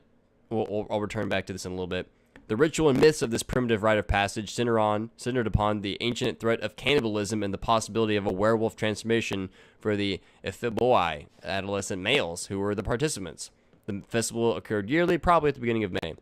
I'll return back to this in a little bit. The ritual and myths of this primitive rite of passage centered upon the ancient threat of cannibalism and the possibility of a werewolf transformation for the epheboi, adolescent males, who were the participants. The festival occurred yearly, probably at the beginning of May.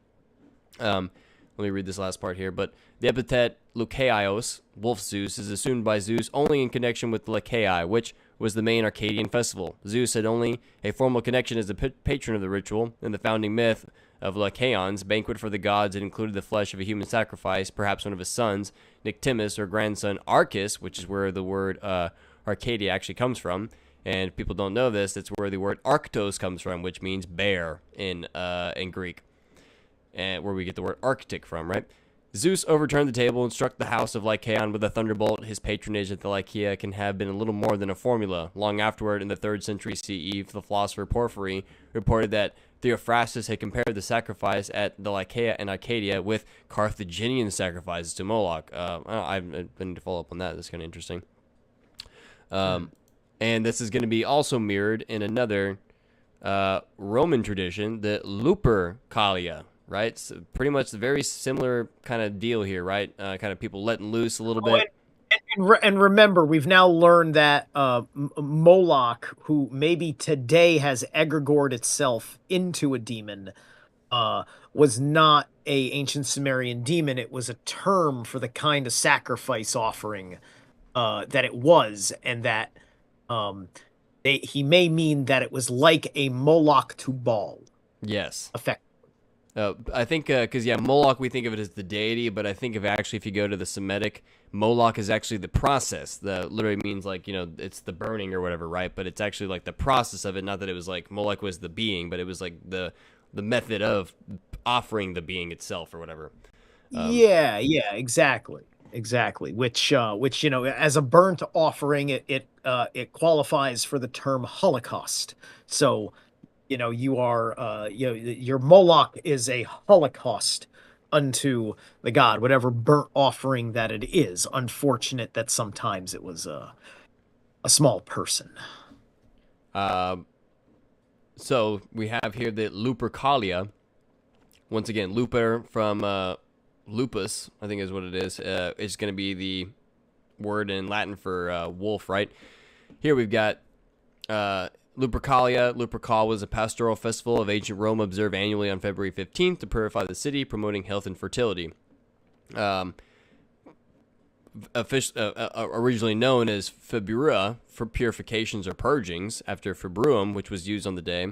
Let me read this last part here. But the epithet Lukaios, wolf Zeus, is assumed by Zeus only in connection with the Lycaei, which was the main Arcadian festival. Zeus had only a formal connection as the patron of the ritual. In the founding myth of Lycaon's banquet for the gods, it included the flesh of a human sacrifice, perhaps one of his sons, Nyctimus, or grandson Arcus, which is where the word Arcadia actually comes from. And people don't know this, that's where the word Arctos comes from, which means bear in Greek, and where we get the word Arctic from, right? Zeus overturned the table and struck the house of Lycaon with a thunderbolt. His patronage at the Lycaea can have been a little more than a formula. Long afterward, in the 3rd century CE, the philosopher Porphyry reported that Theophrastus had compared the sacrifice at the Lycaea and Arcadia with Carthaginian sacrifices to Moloch. I need to follow up on that. That's kind of interesting. And this is going to be also mirrored in another Roman tradition, the Lupercalia, right? So pretty much the very similar kind of deal here, right? Kind of people letting loose a little bit. And remember, we've now learned that Moloch, who maybe today has egregored itself into a demon, was not a ancient Sumerian demon. It was a term for the kind of sacrifice offering that it was, and that he may mean that it was like a Moloch to Baal. Yes. Effect. I think because Moloch, we think of it as the deity, but I think if you go to the Semitic, Moloch is actually the process. The literally means like it's the burning or whatever, right? But it's actually like the process of it. Not that it was like Moloch was the being, but it was like the method of offering the being itself or whatever. Yeah, exactly. Which as a burnt offering, it qualifies for the term Holocaust. So you are your Moloch is a holocaust unto the god, whatever burnt offering that it is. Unfortunate that sometimes it was a small person. So we have here the Lupercalia. Once again, Luper from lupus, I think is what it is. It's going to be the word in Latin for wolf, right? Here we've got Lupercalia. Lupercal was a pastoral festival of ancient Rome observed annually on February 15th to purify the city, promoting health and fertility. Originally known as Februara for purifications or purgings, after Februum, which was used on the day.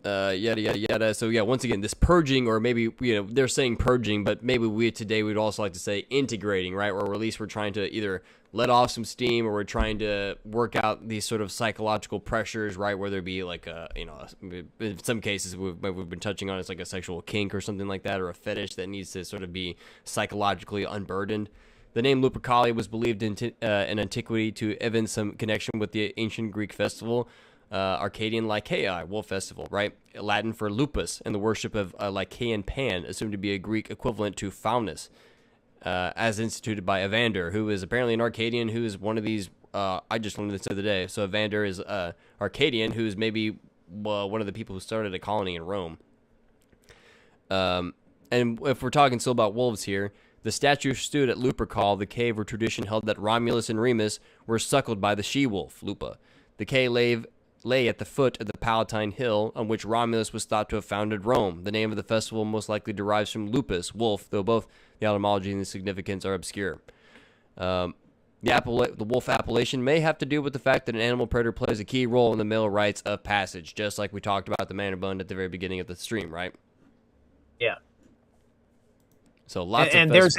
Yada yada yada. So once again, this purging, or maybe they're saying purging, but maybe we'd also like to say integrating, right? Or at least we're trying to either let off some steam, or we're trying to work out these sort of psychological pressures, right? Whether it be like in some cases we've been touching on, it's like a sexual kink or something like that, or a fetish that needs to sort of be psychologically unburdened. The name Lupercalia was believed in antiquity to evince some connection with the ancient Greek festival, Arcadian Lycaea, wolf festival, right? Latin for lupus, and the worship of Lycaean Pan, assumed to be a Greek equivalent to Faunus, as instituted by Evander, who is apparently an Arcadian, who is one of these. I just learned this the other day. So Evander is Arcadian, who is maybe one of the people who started a colony in Rome. And if we're talking still about wolves here, the statue stood at Lupercal, the cave where tradition held that Romulus and Remus were suckled by the she-wolf, Lupa. The cave lay at the foot of the Palatine Hill, on which Romulus was thought to have founded Rome. The name of the festival most likely derives from lupus, wolf, though both the etymology and the significance are obscure. The wolf appellation may have to do with the fact that an animal predator plays a key role in the male rites of passage, just like we talked about the manor bun at the very beginning of the stream, right? Yeah. So lots and of there's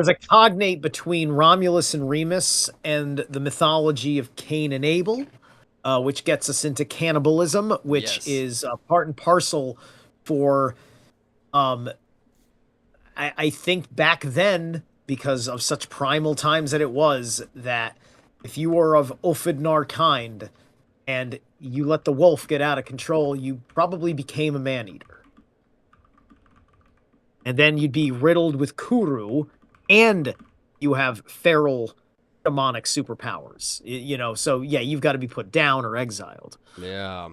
a cognate between Romulus and Remus and the mythology of Cain and Abel, which gets us into cannibalism, which is part and parcel for, I think back then, because of such primal times that it was, that if you were of Ophidnar kind and you let the wolf get out of control, you probably became a man-eater. And then you'd be riddled with Kuru, and you have feral demonic superpowers. So you've got to be put down or exiled. Yeah.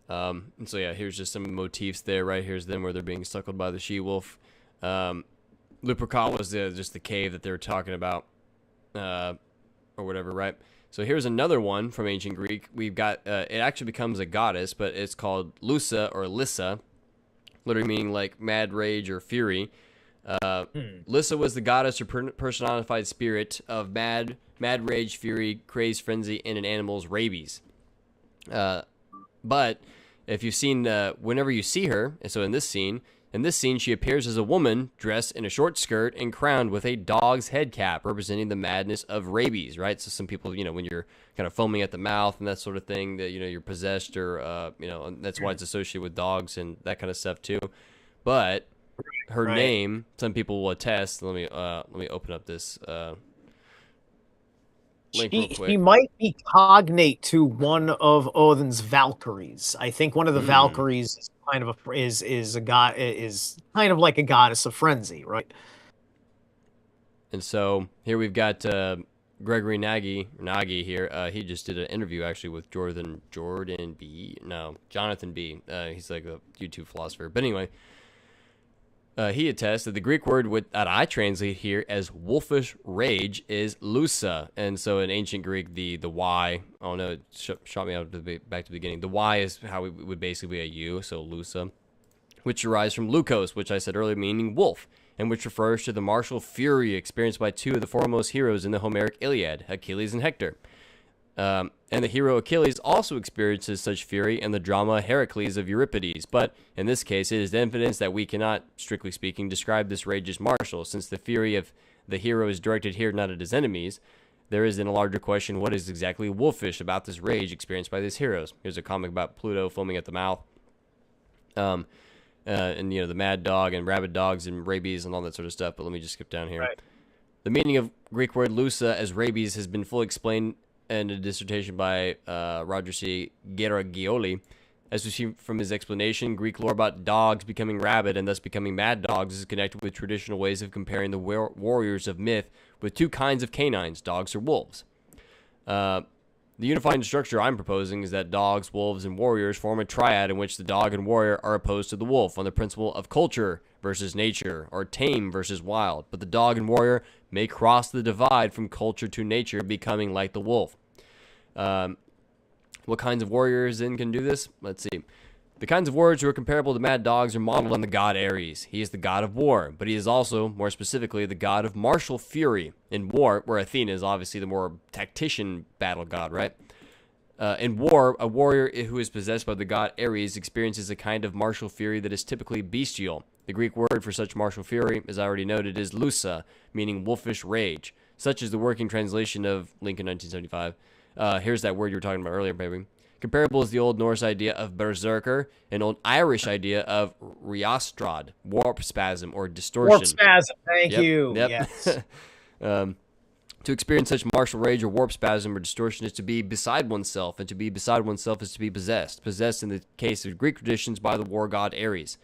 And so here's just some motifs there, right? Here's them where they're being suckled by the she-wolf. Lupercal was just the cave that they were talking about, or whatever, right? So here's another one from ancient Greek. We've got, it actually becomes a goddess, but it's called Lusa or Lissa, literally meaning like mad rage or fury. Lissa was the goddess or personified spirit of mad rage, fury, craze, frenzy, and an animal's rabies. But if you've seen, whenever you see her, so in this scene, she appears as a woman dressed in a short skirt and crowned with a dog's head cap, representing the madness of rabies, right? So some people, when you're kind of foaming at the mouth and that sort of thing, that, you're possessed, or, and that's why it's associated with dogs and that kind of stuff too. But her name, some people will attest. Let me open up this link real quick. She might be cognate to one of Odin's Valkyries. I think one of the Valkyries is kind of like a goddess of frenzy, right? And so here we've got Gregory Nagy here. He just did an interview actually with Jonathan B. He's like a YouTube philosopher. But anyway, He attests that the Greek word that I translate here as wolfish rage is lusa. And so in ancient Greek, the Y, oh no, it shot me out back to the beginning. The Y is how it would basically be a U, so lusa, which derives from lukos, which I said earlier, meaning wolf, and which refers to the martial fury experienced by two of the foremost heroes in the Homeric Iliad, Achilles and Hector. And the hero Achilles also experiences such fury in the drama Heracles of Euripides, but in this case it is evidence that we cannot, strictly speaking, describe this rage as martial, since the fury of the hero is directed here not at his enemies. There is then a larger question, what is exactly wolfish about this rage experienced by these heroes? Here's a comic about Pluto foaming at the mouth, and you know, the mad dog and rabid dogs and rabies and all that sort of stuff, but let me just skip down here. Right. The meaning of Greek word lusa as rabies has been fully explained in a dissertation by Roger C. Geragioli. As we see from his explanation, Greek lore about dogs becoming rabid and thus becoming mad dogs is connected with traditional ways of comparing the warriors of myth with two kinds of canines, dogs or wolves. The unifying structure I'm proposing is that dogs, wolves, and warriors form a triad in which the dog and warrior are opposed to the wolf on the principle of culture versus nature, or tame versus wild. But the dog and warrior may cross the divide from culture to nature, becoming like the wolf. What kinds of warriors then can do this? Let's see. The kinds of warriors who are comparable to mad dogs are modeled on the god Ares. He is the god of war, but he is also, more specifically, the god of martial fury. In war, where Athena is obviously the more tactician battle god, right? In war, a warrior who is possessed by the god Ares experiences a kind of martial fury that is typically bestial. The Greek word for such martial fury, as I already noted, is lusa, meaning wolfish rage. Such is the working translation of Lincoln 1975. Here's that word you were talking about earlier, baby. Comparable is the Old Norse idea of berserker, an Old Irish idea of riostrad, warp spasm, or distortion. Warp spasm, thank you. Yep. Yes. To experience such martial rage or warp spasm or distortion is to be beside oneself, and to be beside oneself is to be possessed. Possessed in the case of Greek traditions by the war god Ares.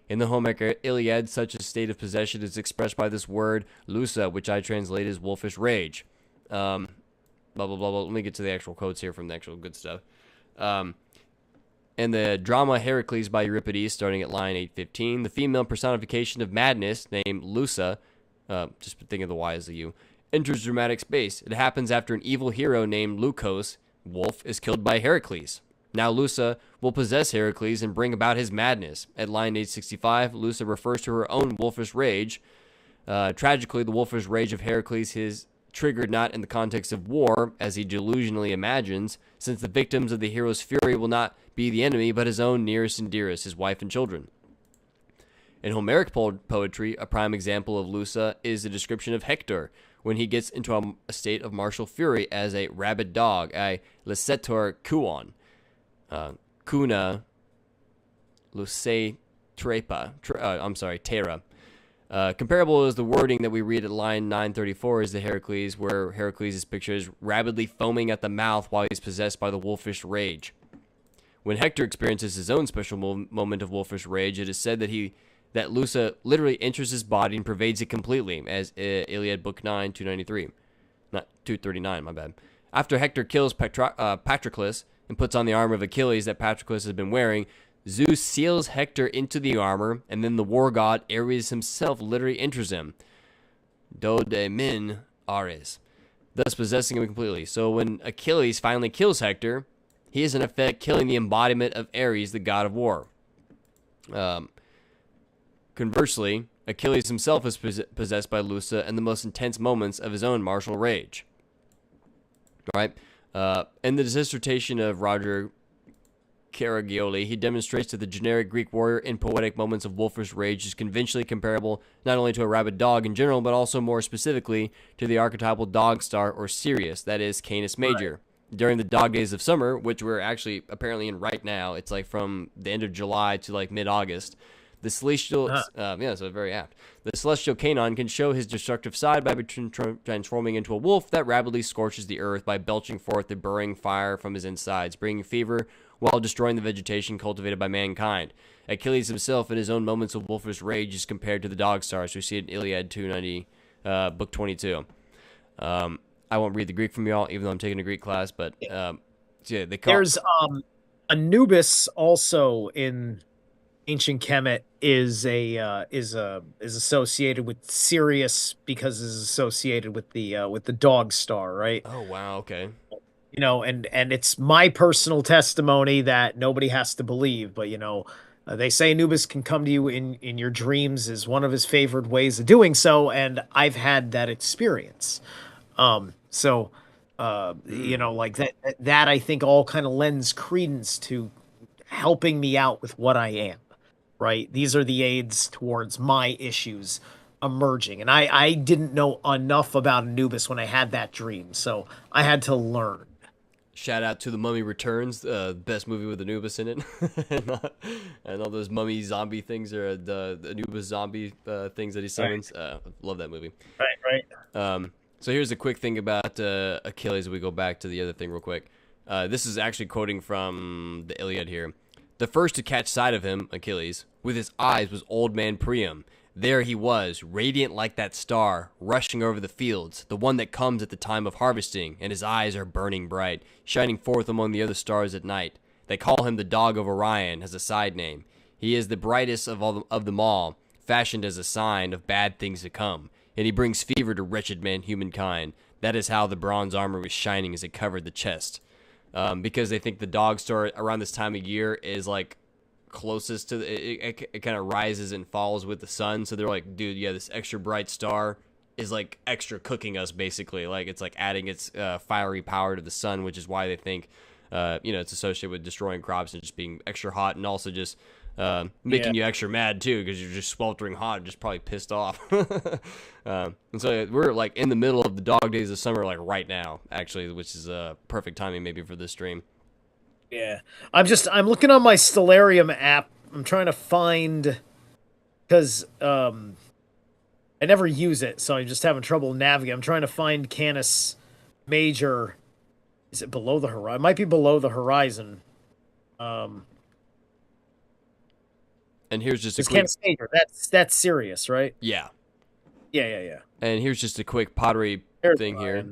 In the Homeric Iliad, such a state of possession is expressed by this word, lusa, which I translate as wolfish rage. Blah, blah, blah, blah. Let me get to the actual quotes here from the actual good stuff. In the drama Heracles by Euripides, starting at line 815, the female personification of madness, named Lusa, just think of the Y as a U, enters dramatic space. It happens after an evil hero named Lukos, wolf, is killed by Heracles. Now Lusa will possess Heracles and bring about his madness. At line 865, Lusa refers to her own wolfish rage. Tragically, the wolfish rage of Heracles is triggered not in the context of war, as he delusionally imagines, since the victims of the hero's fury will not be the enemy, but his own nearest and dearest, his wife and children. In Homeric poetry, a prime example of Lusa is the description of Hector, when he gets into a state of martial fury as a rabid dog, a lesetor kuon, kuna luce trepa, tera. Comparable is the wording that we read at line 934 is the Heracles, where Heracles is pictured as rabidly foaming at the mouth while he's possessed by the wolfish rage. When Hector experiences his own special moment of wolfish rage, it is said that Lusa literally enters his body and pervades it completely, as Iliad Book 9, 293. Not 239, my bad. After Hector kills Patroclus and puts on the armor of Achilles that Patroclus has been wearing, Zeus seals Hector into the armor, and then the war god Ares himself literally enters him. Do de min Ares, thus possessing him completely. So when Achilles finally kills Hector, he is in effect killing the embodiment of Ares, the god of war. Conversely, Achilles himself is possessed by Lusa in the most intense moments of his own martial rage. All right. In the dissertation of Roger Caragioli, he demonstrates that the generic Greek warrior in poetic moments of wolfish rage is conventionally comparable not only to a rabid dog in general, but also more specifically to the archetypal dog star or Sirius, that is Canis Major. Right. During the dog days of summer, which we're actually apparently in right now, it's like from the end of July to like mid-August, the celestial, so very apt. The celestial canine can show his destructive side by transforming into a wolf that rapidly scorches the earth by belching forth a burning fire from his insides, bringing fever while destroying the vegetation cultivated by mankind. Achilles himself, in his own moments of wolfish rage, is compared to the dog stars we see in Iliad 290, book 22. I won't read the Greek from y'all, even though I'm taking a Greek class, but there's Anubis also in ancient Kemet is associated with Sirius because it's associated with the dog star, right? Oh wow, okay. You know, and it's my personal testimony that nobody has to believe, but you know, they say Anubis can come to you in your dreams is one of his favorite ways of doing so, and I've had that experience. So you know, like that I think all kind of lends credence to helping me out with what I am, right? These are the aids towards my issues emerging. And I didn't know enough about Anubis when I had that dream, so I had to learn. Shout out to The Mummy Returns, best movie with Anubis in it. And all those mummy zombie things, or the Anubis zombie things that he summons. Love that movie. Right. So here's a quick thing about Achilles. We go back to the other thing real quick. This is actually quoting from the Iliad here. The first to catch sight of him, Achilles, with his eyes was old man Priam. There he was, radiant like that star, rushing over the fields, the one that comes at the time of harvesting, and his eyes are burning bright, shining forth among the other stars at night. They call him the dog of Orion as a side name. He is the brightest of them all, fashioned as a sign of bad things to come, and he brings fever to wretched humankind. That is how the bronze armor was shining as it covered the chest. Because they think the dog star around this time of year is like closest to it kind of rises and falls with the sun, so they're like, dude, yeah, this extra bright star is like extra cooking us, basically. Like it's like adding its fiery power to the sun, which is why they think you know, it's associated with destroying crops and just being extra hot, and also just making you extra mad too, because you're just sweltering hot and just probably pissed off. And so we're like in the middle of the dog days of summer, like right now, actually, which is perfect timing maybe for this stream. Yeah. I'm looking on my Stellarium app. I'm trying to find, because I never use it, so I'm just having trouble navigating. I'm trying to find Canis Major. Is it below the horizon? It might be below the horizon. And here's just a quick... Canis Major. That's Sirius, right? Yeah. Yeah. And here's just a quick pottery thing here.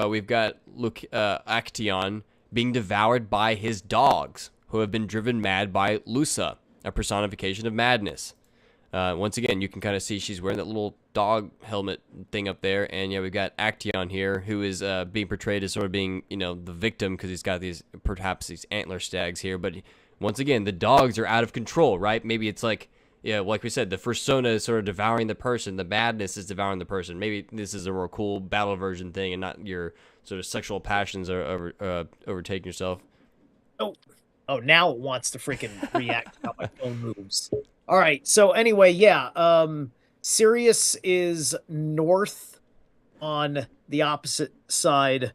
We've got Actaeon being devoured by his dogs, who have been driven mad by Lusa, a personification of madness. Once again, you can kind of see she's wearing that little dog helmet thing up there, and yeah, we've got Actaeon here, who is being portrayed as sort of being, you know, the victim, because he's got perhaps these antler stags here. But once again, the dogs are out of control, right? Maybe it's like, yeah, like we said, the persona is sort of devouring the person, the madness is devouring the person. Maybe this is a more cool battle version thing, and not your sort of sexual passions are overtaking yourself. Oh, now it wants to freaking react to how my phone moves. All right, so anyway, yeah, Sirius is north on the opposite side,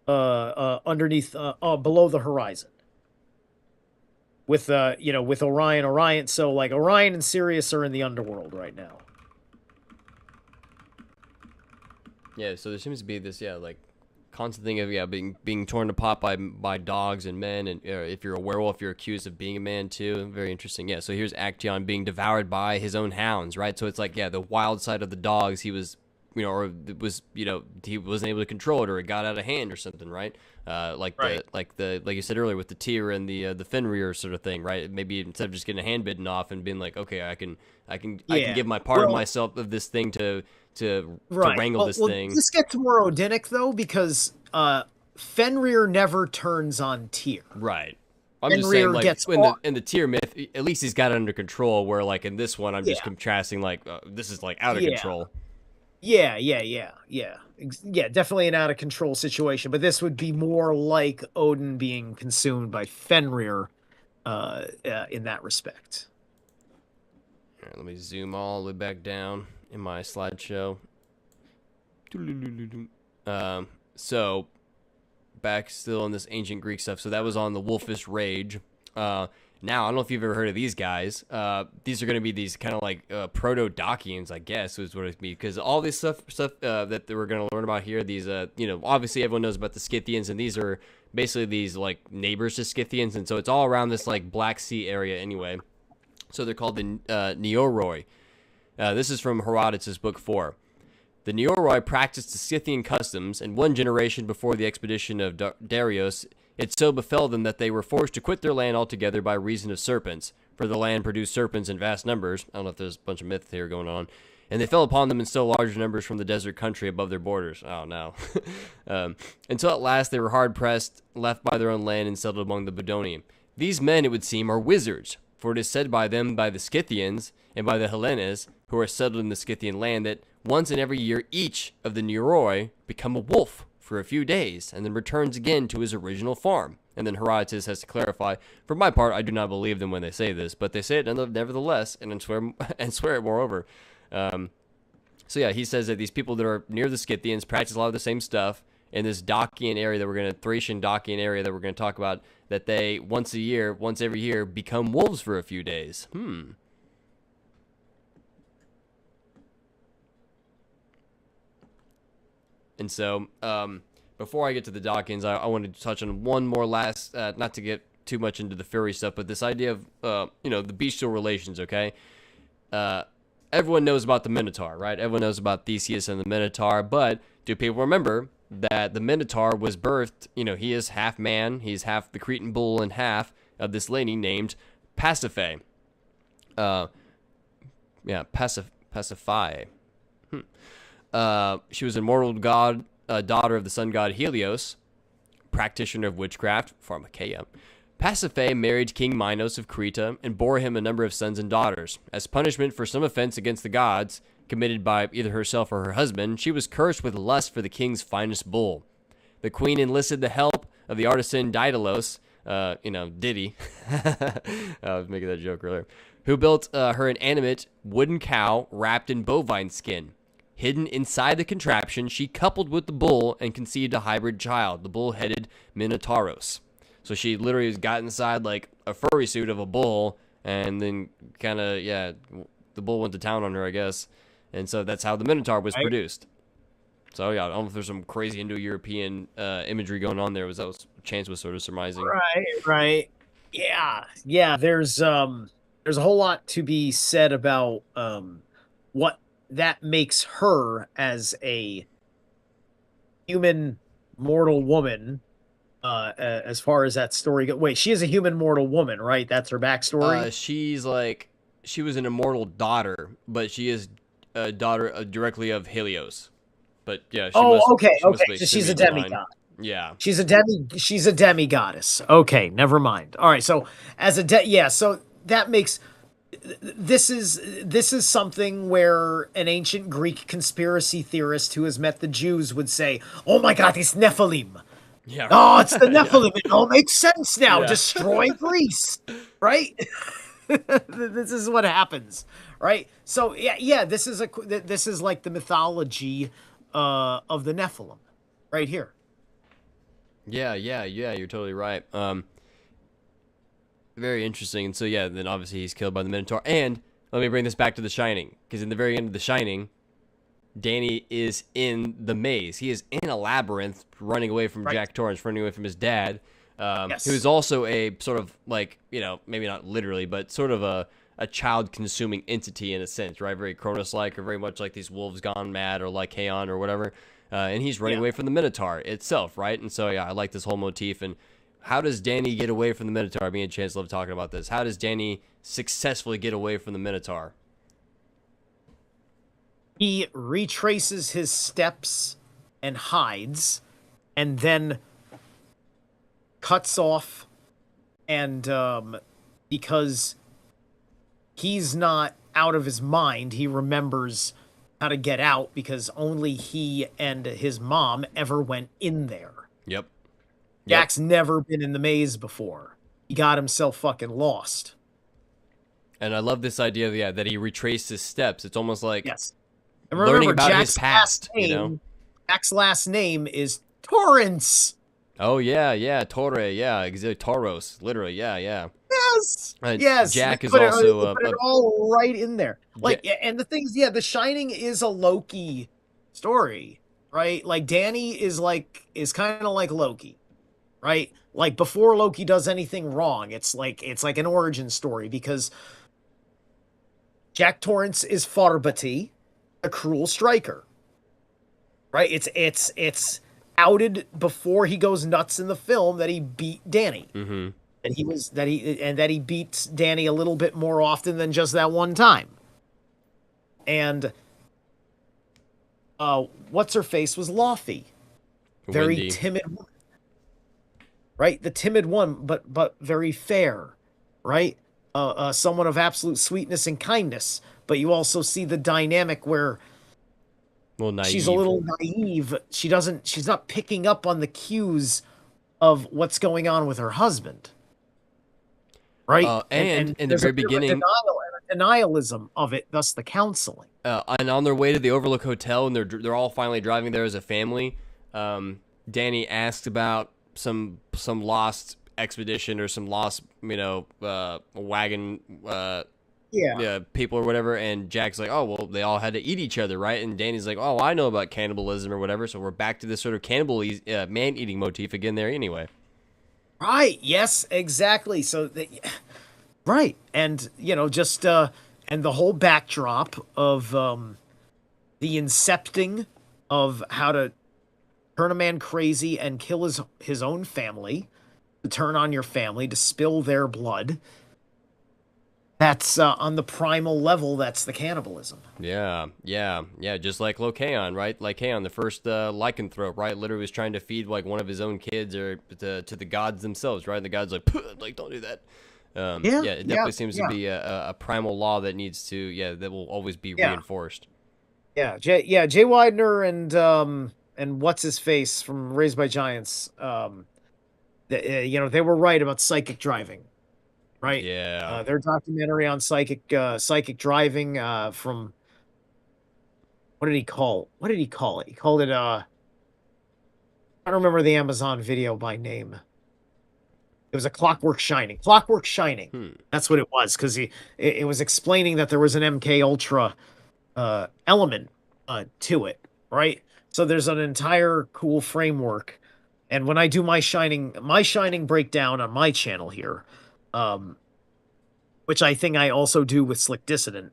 underneath, below the horizon. With, you know, with Orion, so like Orion and Sirius are in the underworld right now. Yeah, so there seems to be this, yeah, like constant thing of, yeah, being torn apart by dogs and men, and if you're a werewolf, you're accused of being a man too. Very interesting. Yeah, so here's Actaeon being devoured by his own hounds, right? So it's like, yeah, the wild side of the dogs, he was, you know, or it was, you know, he wasn't able to control it, or it got out of hand or something, right? Like you said earlier with the Tyr and the Fenrir sort of thing, right? Maybe instead of just getting a hand bitten off and being like, okay, I can give my part of myself of this thing to wrangle this thing. This gets more Odinic though, because Fenrir never turns on Tyr. Right. I'm just saying, like, in the Tyr myth, at least he's got it under control, where like in this one, I'm just contrasting, like, this is like out of control. Yeah, definitely an out of control situation, but this would be more like Odin being consumed by Fenrir in that respect. All right, let me zoom all the way back down in my slideshow. So back still on this ancient Greek stuff. So that was on the Wolfish Rage. Now, I don't know if you've ever heard of these guys. These are going to be these kind of like proto-Dacians, I guess, is what it's be. Because all this stuff that we're going to learn about here, these, you know, obviously everyone knows about the Scythians, and these are basically these like neighbors to Scythians, and so it's all around this like Black Sea area anyway. So they're called the Neoroi. This is from Herodotus' Book 4. The Neoroi practiced the Scythian customs, and one generation before the expedition of Darius It so befell them that they were forced to quit their land altogether by reason of serpents, for the land produced serpents in vast numbers. I don't know if there's a bunch of myths here going on. And they fell upon them in still larger numbers from the desert country above their borders. Oh, no. Until at last they were hard-pressed, left by their own land, and settled among the Bodoni. These men, it would seem, are wizards, for it is said by them, by the Scythians, and by the Hellenes, who are settled in the Scythian land, that once in every year each of the Neuroi become a wolf for a few days, and then returns again to his original form. And then Herodotus has to clarify, for my part, I do not believe them when they say this, but they say it nevertheless, and swear it moreover. So yeah, he says that these people that are near the Scythians practice a lot of the same stuff in this Thracian area Thracian Dacian area that we're going to talk about, that they once every year become wolves for a few days. And so, before I get to the Dacians, I wanted to touch on one more last, not to get too much into the furry stuff, but this idea of, the bestial relations, okay? Everyone knows about the Minotaur, right? Everyone knows about Theseus and the Minotaur, but do people remember that the Minotaur was birthed, he is half man, he's half the Cretan bull and half of this lady named Pasiphae. Pasiphae. She was a mortal god, daughter of the sun god Helios, practitioner of witchcraft, pharmakeia. Pasiphae married King Minos of Crete and bore him a number of sons and daughters. As punishment for some offense against the gods committed by either herself or her husband, she was cursed with lust for the king's finest bull. The queen enlisted the help of the artisan Daedalus, Diddy, I was making that joke earlier, who built her an animate wooden cow wrapped in bovine skin. Hidden inside the contraption, she coupled with the bull and conceived a hybrid child, the bull-headed Minotauros. So she literally got inside like a furry suit of a bull, and then the bull went to town on her, I guess. And so that's how the Minotaur was produced. So yeah, I don't know if there's some crazy Indo-European imagery going on there. That was Chance was sort of surmising. Right. Yeah. There's a whole lot to be said about what that makes her as a human mortal woman. As far as that story goes, wait, she is a human mortal woman, right? That's her backstory. She was an immortal daughter, but she is a daughter directly of Helios. But yeah, okay. So she's a demigod. Yeah, she's a demigoddess. Okay, never mind. All right, so as so that makes this is something where an ancient Greek conspiracy theorist who has met the Jews would say, "Oh my God, it's Nephilim." Yeah. Oh, it's the Nephilim. It all makes sense now. Yeah. Destroy Greece, right? This is what happens, right? So yeah. This is like the mythology of the Nephilim, right here. Yeah. You're totally right. Very interesting. And so yeah, then obviously he's killed by the Minotaur. And let me bring this back to The Shining, because in the very end of The Shining, Danny is in the maze. He is in a labyrinth, running away from Jack Torrance, running away from his dad, who is also a sort of like, maybe not literally, but sort of a child-consuming entity in a sense, right? Very Cronus-like, or very much like these wolves gone mad, or like Lycaon or whatever. And he's running away from the Minotaur itself, right? And so, yeah, I like this whole motif. And how does Danny get away from the Minotaur? Me and Chance love talking about this. How does Danny successfully get away from the Minotaur? He retraces his steps and hides, and then cuts off, and because he's not out of his mind, he remembers how to get out, because only he and his mom ever went in there. Yep. Jack's never been in the maze before. He got himself fucking lost. And I love this idea, that he retraced his steps. It's almost like... Yes. And remember, learning about Jack's his past, Jack's last name is Torrance. Oh, yeah, Torre, yeah, Tauros, literally, yeah. Yes. Jack is also... put it all right in there. And the things, The Shining is a Loki story, right? Like, Danny is kind of like Loki, right? Like, before Loki does anything wrong, it's like an origin story, because Jack Torrance is Farbati, a cruel striker, right? It's outed before he goes nuts in the film that he beat Danny. Mm-hmm. And that he beats Danny a little bit more often than just that one time. And what's her face was Lothy. Very Windy. timid woman. Right? The timid one, but very fair, right? Someone of absolute sweetness and kindness. But you also see the dynamic where she's a little naive. She's not picking up on the cues of what's going on with her husband. Right? And in the very beginning, denialism of it, thus the counseling. And on their way to the Overlook Hotel, and they're all finally driving there as a family. Danny asked about some lost expedition or some lost, wagon, people or whatever. And Jack's like, oh, well, they all had to eat each other, right? And Danny's like, oh, I know about cannibalism or whatever. So we're back to this sort of man-eating motif again there anyway. Right. Yes, exactly. So, right. And, and the whole backdrop of the incepting of how to turn a man crazy and kill his own family, to turn on your family, to spill their blood. That's on the primal level, that's the cannibalism. Yeah, just like Locaon, right? Locaon, the first lycanthrope, right? Literally was trying to feed like one of his own kids or to the gods themselves, right? And the gods like don't do that. It definitely seems to be a primal law that needs to, that will always be reinforced. Jay Widener and what's his face from Raised by Giants, they were right about psychic driving. Right. Yeah. Their documentary on psychic driving from what did he call it? He called it I don't remember the Amazon video by name. It was a Clockwork Shining. That's what it was, because it was explaining that there was an MK Ultra element to it, right? So there's an entire cool framework. And when I do my Shining breakdown on my channel here, which I think I also do with Slick Dissident,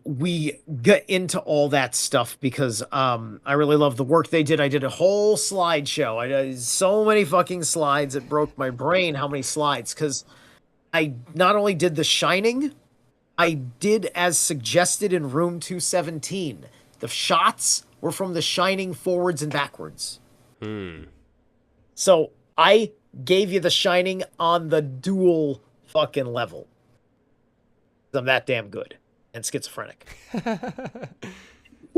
we get into all that stuff because I really love the work they did. I did a whole slideshow. I did so many fucking slides. It broke my brain how many slides, because I not only did The Shining, I did as suggested in room 217. The shots were from The Shining forwards and backwards. So I gave you The Shining on the dual fucking level. I'm that damn good and schizophrenic.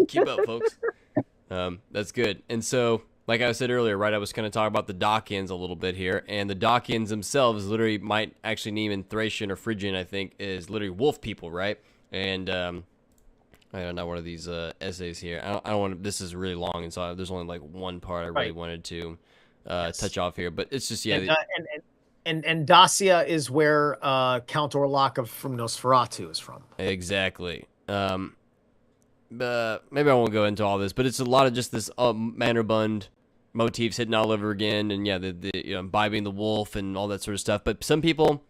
Keep up, folks. That's good. And so, like I said earlier, right, I was going to talk about the Dacians a little bit here, and the Dacians themselves literally might actually name in Thracian or Phrygian, I think, is literally wolf people, right? And I don't know, one of these essays here. I don't want to, this is really long, and so there's only like one part I really wanted to touch off here, but it's just and Dacia is where Count Orlok from Nosferatu is from. Exactly. Maybe I won't go into all this, but it's a lot of just this Mannerbund motifs hitting all over again, and the imbibing the wolf and all that sort of stuff. But some people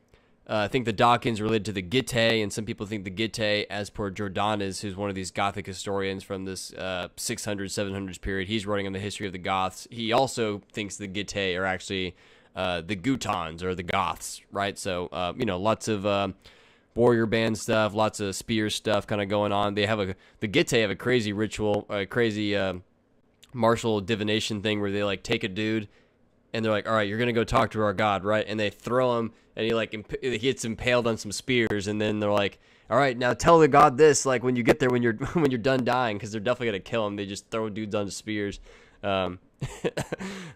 think the Dacians related to the Gittae, and some people think the Gittae, as per Jordanes, who's one of these Gothic historians from this 600s, 700s period. He's writing on the history of the Goths. He also thinks the Gittae are actually the Gutans or the Goths, right? So, lots of warrior band stuff, lots of spear stuff kind of going on. They have the Gittae have a crazy ritual, a crazy martial divination thing where they like take a dude and they're like, all right, you're going to go talk to our god, right? And they throw him and he gets impaled on some spears, and then they're like, all right, now tell the god this, like when you get there, when you're done dying, because they're definitely going to kill him. They just throw dudes onto spears. I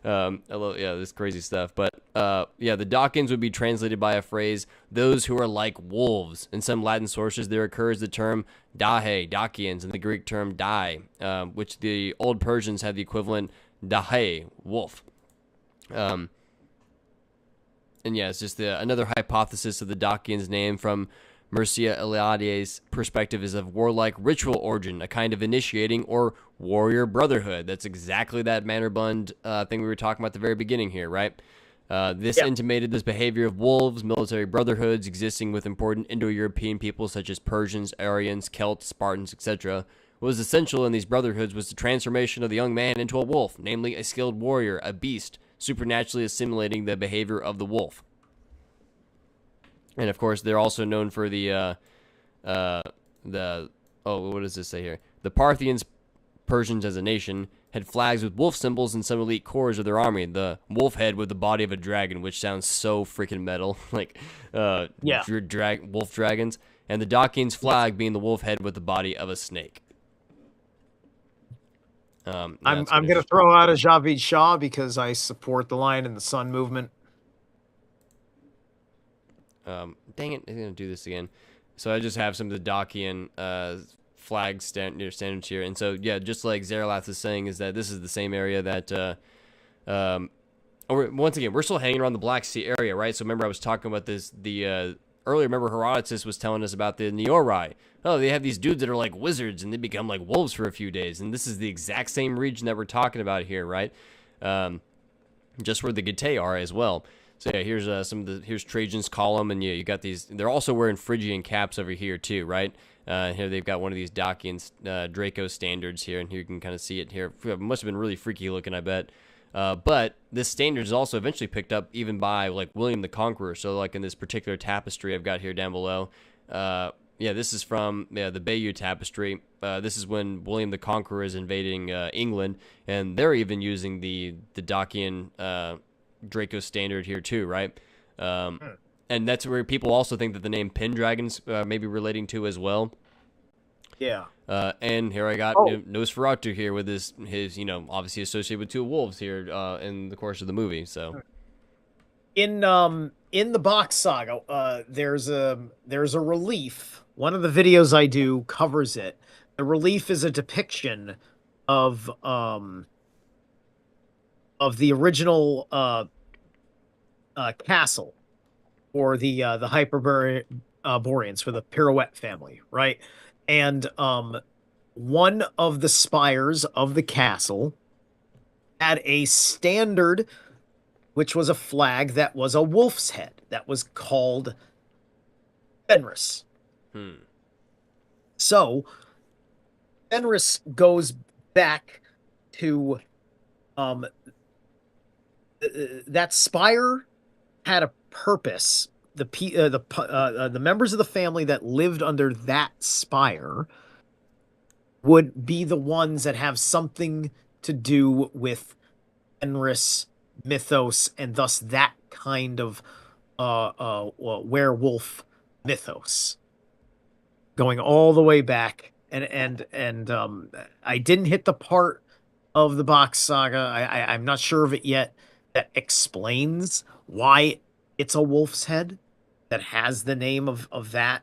love, this crazy stuff. But the Dacians would be translated by a phrase, those who are like wolves. In some Latin sources, there occurs the term daeg, Dacians, and the Greek term dai, which the Old Persians had the equivalent dahe, wolf. It's just another hypothesis of the Dacians' name from Mircea Eliade's perspective is of warlike ritual origin, a kind of initiating or warrior brotherhood. That's exactly that Mannerbund thing we were talking about at the very beginning here, right? This intimated this behavior of wolves, military brotherhoods existing with important Indo-European peoples such as Persians, Aryans, Celts, Spartans, etc., What was essential in these brotherhoods was the transformation of the young man into a wolf, namely a skilled warrior, a beast, supernaturally assimilating the behavior of the wolf. And of course, they're also known for what does this say here? The Parthians, Persians as a nation, had flags with wolf symbols in some elite corps of their army. The wolf head with the body of a dragon, which sounds so freaking metal, like wolf dragons. And the Dacians' flag being the wolf head with the body of a snake. I'm going to throw out a Javid Shah because I support the Lion in the Sun movement. Dang it, I'm going to do this again. So I just have some of the Dacian flag standards here. And so, yeah, just like Zarelath is saying, is that this is the same area that, once again, we're still hanging around the Black Sea area, right? So remember I was talking about this, earlier, remember Herodotus was telling us about the Neori. Oh, they have these dudes that are like wizards and they become like wolves for a few days. And this is the exact same region that we're talking about here, right? Just where the Getae are as well. So yeah, here's here's Trajan's column, and you got these. They're also wearing Phrygian caps over here too, right? Here they've got one of these Dacian Draco standards here, and here you can kind of see it here. It must have been really freaky looking, I bet. But this standard is also eventually picked up even by like William the Conqueror. So like in this particular tapestry I've got here down below, yeah, this is from the Bayeux Tapestry. This is when William the Conqueror is invading England, and they're even using the Dacian Draco standard here too, right? And that's where people also think that the name Pendragon's may be relating to as well. Yeah. And here I got Nosferatu here with his obviously associated with two wolves here in the course of the movie. So in the Box Saga, there's a relief. One of the videos I do covers it. The relief is a depiction of the original castle for the Hyperboreans, for the Pirouette family, right? And one of the spires of the castle had a standard, which was a flag that was a wolf's head, that was called Fenris. So Fenris goes back to that spire had a purpose. The members of the family that lived under that spire would be the ones that have something to do with Fenris mythos, and thus that kind of werewolf mythos, going all the way back. And I didn't hit the part of the Box Saga, I'm not sure of it yet, that explains why it's a wolf's head that has the name of that,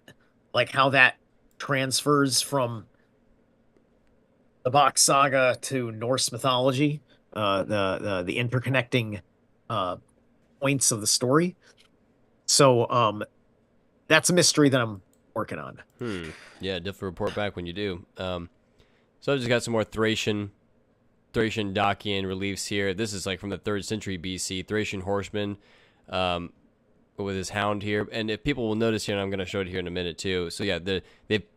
like how that transfers from the Box Saga to Norse mythology, the interconnecting points of the story. So that's a mystery that I'm working on. Yeah, definitely report back when you do. So I've just got some more Thracian Dacian reliefs here. This is like from the 3rd century BC. Thracian horseman with his hound here. And if people will notice here, and I'm going to show it here in a minute too. So yeah, the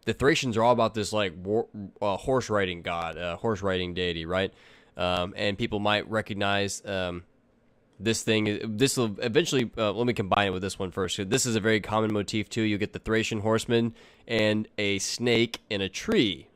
Thracians are all about this like horse riding god, horse riding deity, right? And people might recognize this thing. This will eventually, let me combine it with this one first. This is a very common motif too. You get the Thracian horseman and a snake in a tree.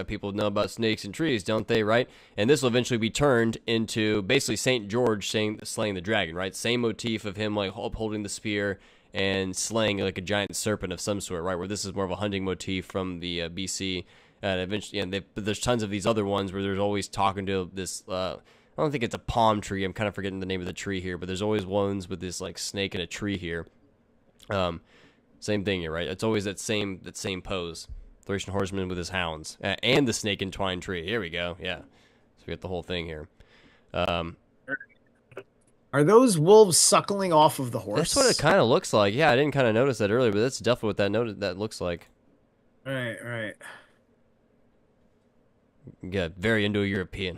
People know about snakes and trees, don't they, right? And this will eventually be turned into basically St. George slaying the dragon, right? Same motif of him like upholding the spear and slaying like a giant serpent of some sort, right? Where this is more of a hunting motif from the BC. And eventually, but there's tons of these other ones where there's always talking to this, I don't think it's a palm tree. I'm kind of forgetting the name of the tree here, but there's always ones with this like snake in a tree here. Same thing here, right? It's always that same pose. Thracian horseman with his hounds and the snake entwined tree. Here we go. Yeah, so we got the whole thing here. Are those wolves suckling off of the horse? That's what it kind of looks like. Yeah, I didn't kind of notice that earlier, but that's definitely what that looks like. Right. Yeah, very Indo-European.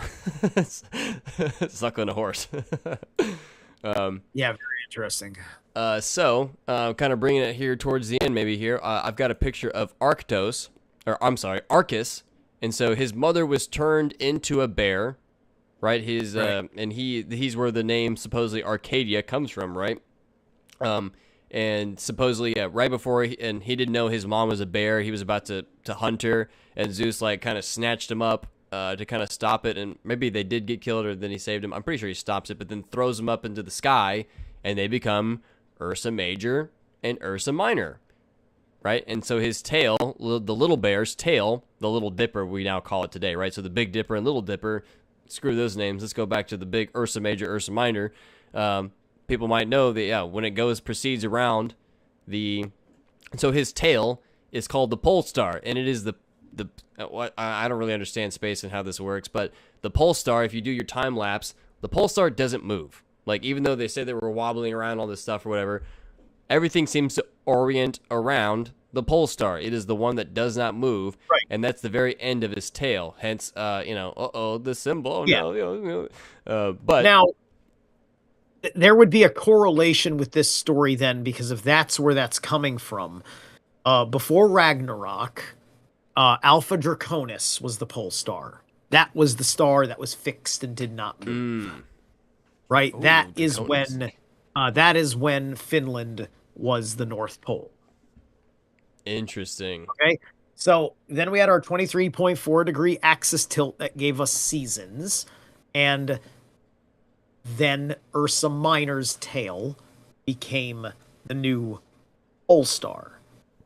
Suckling a horse. Yeah, very interesting. So, kind of bringing it here towards the end, maybe here. I've got a picture of Arcus, And so his mother was turned into a bear, right? And he's where the name supposedly Arcadia comes from, right? And supposedly, right before he didn't know his mom was a bear, he was about to hunt her, and Zeus like kind of snatched him up to kind of stop it, and maybe they did get killed, or then he saved him. I'm pretty sure he stops it, but then throws them up into the sky, and they become Ursa Major and Ursa Minor, right? And so his tail, the little bear's tail, the Little Dipper we now call it today, right? So the Big Dipper and Little Dipper, screw those names. Let's go back to the big Ursa Major, Ursa Minor. People might know that, when it proceeds around so his tail is called the pole star, and it is what I don't really understand space and how this works, but the pole star, if you do your time lapse, the pole star doesn't move. Like, even though they say they were wobbling around all this stuff or whatever, everything seems to orient around the pole star. It is the one that does not move, right. And that's the very end of his tail. Hence, the symbol. Yeah. No. But now, there would be a correlation with this story then, because if that's where that's coming from. Before Ragnarok, Alpha Draconis was the pole star. That was the star that was fixed and did not move. Right? Ooh, that is Draconis. when Finland was the North Pole. Interesting. Okay. So then we had our 23.4 degree axis tilt that gave us seasons, and then Ursa Minor's tail became the new pole star.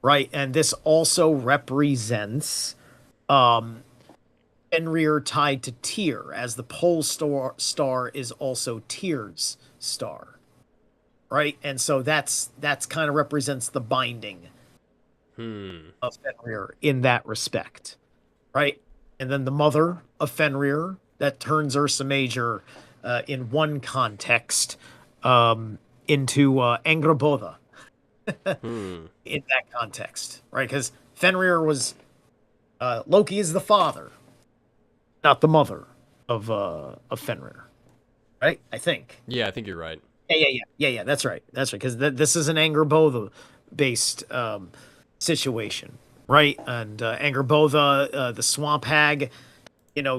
Right, and this also represents Fenrir tied to Tyr, as the pole star is also Tyr's star. Right, and so that's kind of represents the binding of Fenrir in that respect. Right, and then the mother of Fenrir that turns Ursa Major in one context into Angrboda. In that context, right? Because Fenrir was Loki is the father, not the mother of Fenrir, right? I think. Yeah, I think you're right. Yeah. That's right. Because this is an Angrboda based situation, right? And Angrboda, the swamp hag,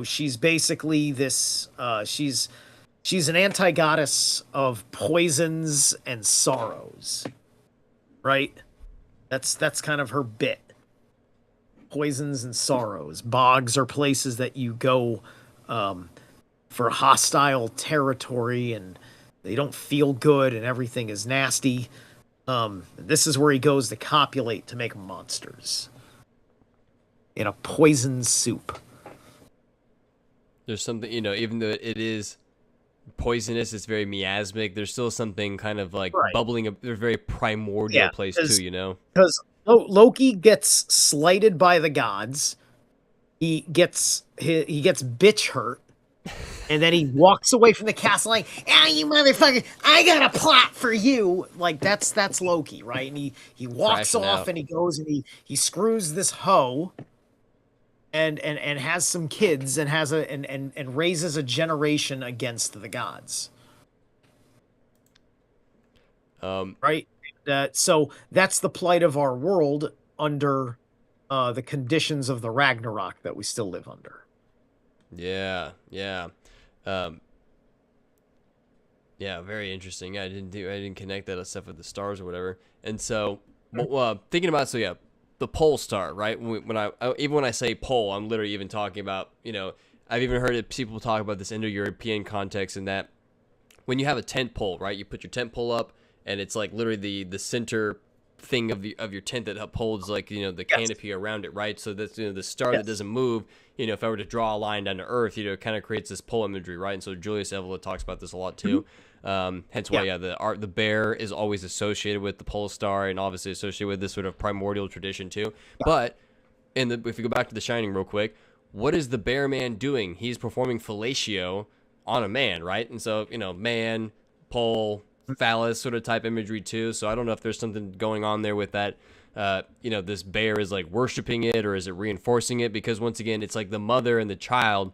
she's basically this. She's an anti-goddess of poisons and sorrows. Right? That's kind of her bit. Poisons and sorrows. Bogs are places that you go for hostile territory, and they don't feel good, and everything is nasty. This is where he goes to copulate to make monsters. In a poison soup. There's something, even though it is poisonous, it's very miasmic, there's still something kind of like bubbling up. There's a very primordial place too, because Loki gets slighted by the gods, he gets bitch hurt, and then he walks away from the castle like, you motherfucker, I got a plot for you. Like, that's Loki, right? And he walks Crashing off out. And he goes and he screws this hoe and has some kids and and raises a generation against the gods. Right? So that's the plight of our world under the conditions of the Ragnarok that we still live under. Yeah. Very interesting. I didn't connect that stuff with the stars or whatever. And so, thinking about the pole star, right? When I say pole, I'm literally even talking about, I've even heard people talk about this Indo-European context, in that when you have a tent pole, right? You put your tent pole up, and it's like literally the center thing of your tent that upholds the canopy around it, right? So that's the star that doesn't move. If I were to draw a line down to Earth, it kind of creates this pole imagery, right? And so Julius Evola talks about this a lot too. Hence why the bear is always associated with the pole star, and obviously associated with this sort of primordial tradition too. But if we go back to The Shining real quick, what is the bear man doing? He's performing fellatio on a man, right? And so man, pole, phallus sort of type imagery too. So I don't know if there's something going on there with that. This bear is like worshiping it, or is it reinforcing it? Because once again, it's like the mother and the child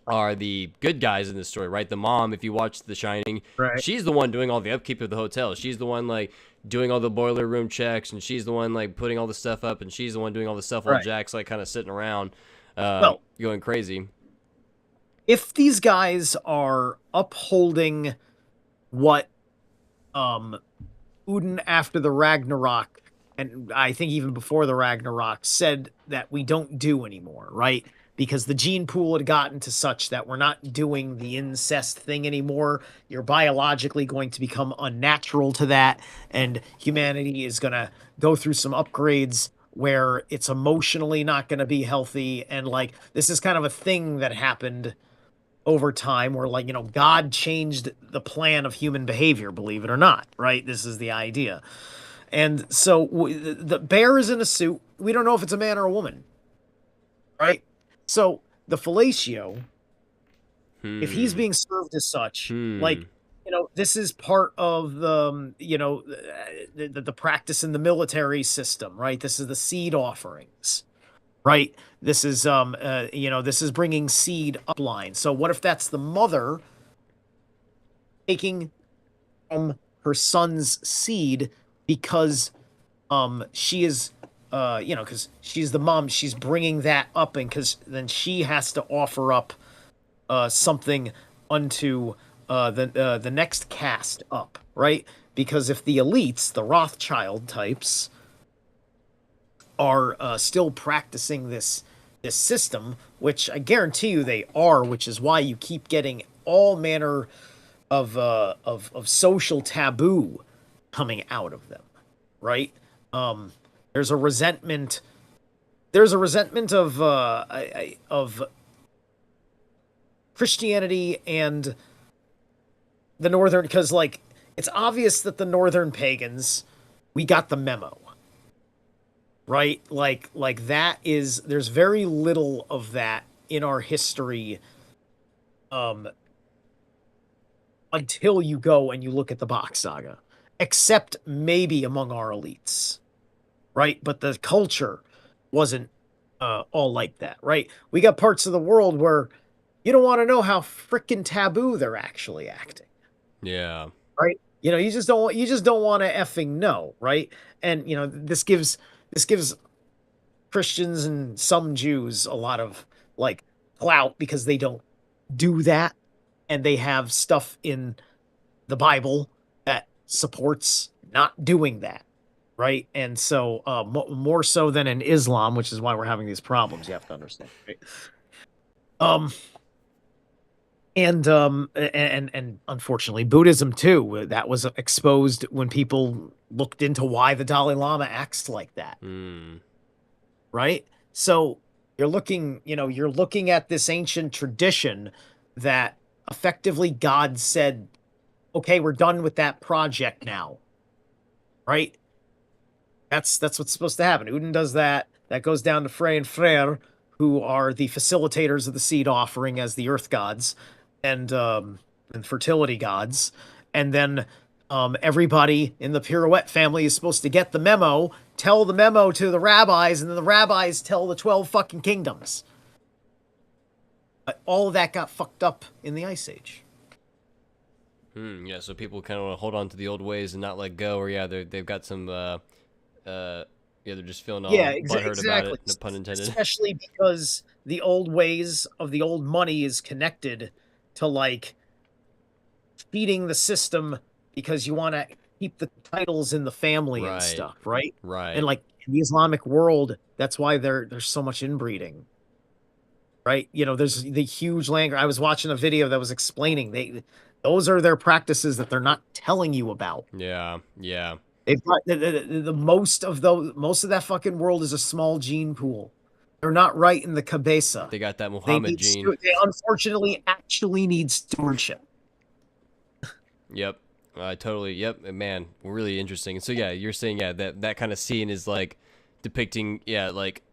are the good guys in this story, right? The mom, if you watch The Shining, she's the one doing all the upkeep of the hotel. She's the one doing all the boiler room checks, and she's the one putting all the stuff up, and she's the one doing all the stuff while Jack's kind of sitting around. Well, going crazy. if these guys are upholding what Woden after the Ragnarok, and I think even before the Ragnarok, said that we don't do anymore, right? Because the gene pool had gotten to such that we're not doing the incest thing anymore. You're biologically going to become unnatural to that, and humanity is going to go through some upgrades where it's emotionally not going to be healthy. And like, this is kind of a thing that happened over time where, like, God changed the plan of human behavior, believe it or not, right? This is the idea. And so the bear is in a suit. We don't know if it's a man or a woman, right? So the fellatio, if he's being served as such, like, this is part of the, the practice in the military system, right? This is the seed offerings, right? This is, this is bringing seed upline. So what if that's the mother taking from her son's seed because she is because she's the mom, she's bringing that up, and because then she has to offer up something unto the next caste up, right? Because if the elites, the Rothschild types, are still practicing this system, which I guarantee you they are, which is why you keep getting all manner of social taboo coming out of them, right? There's a resentment. There's a resentment of Christianity and the northern, because like it's obvious that the northern pagans, we got the memo, right? Like that is, there's very little of that in our history, until you go and you look at the Bach Saga, except maybe among our elites, right? But the culture wasn't all like that, right? We got parts of the world where you don't want to know how freaking taboo they're actually acting. Yeah. Right? You just don't want to effing know, right? And this gives Christians and some Jews a lot of like clout because they don't do that, and they have stuff in the Bible that supports not doing that, right? And so more so than in Islam, which is why we're having these problems, you have to understand, right? And unfortunately Buddhism too, that was exposed when people looked into why the Dalai Lama acts like that. Right? So you're looking at this ancient tradition that effectively God said, okay, we're done with that project now. Right? That's what's supposed to happen. Woden does that. That goes down to Frey and Freyr, who are the facilitators of the seed offering as the earth gods and fertility gods. And then everybody in the Pirouette family is supposed to get the memo, tell the memo to the rabbis, and then the rabbis tell the 12 fucking kingdoms. But all of that got fucked up in the Ice Age. Yeah, so people kind of want to hold on to the old ways and not let go, or they've got some they're just feeling all butthurt about it, no pun intended. Especially because the old ways of the old money is connected to like feeding the system because you want to keep the titles in the family and stuff, right? Right. And like in the Islamic world, that's why there's so much inbreeding. Right? There's the huge land. I was watching a video that was explaining those are their practices that they're not telling you about. Yeah. They've got the most of that fucking world is a small gene pool. They're not right in the cabeza. They got that Muhammad gene. They unfortunately actually need stewardship. Yep. Totally. Yep. Man, really interesting. So yeah, you're saying that kind of scene is like depicting like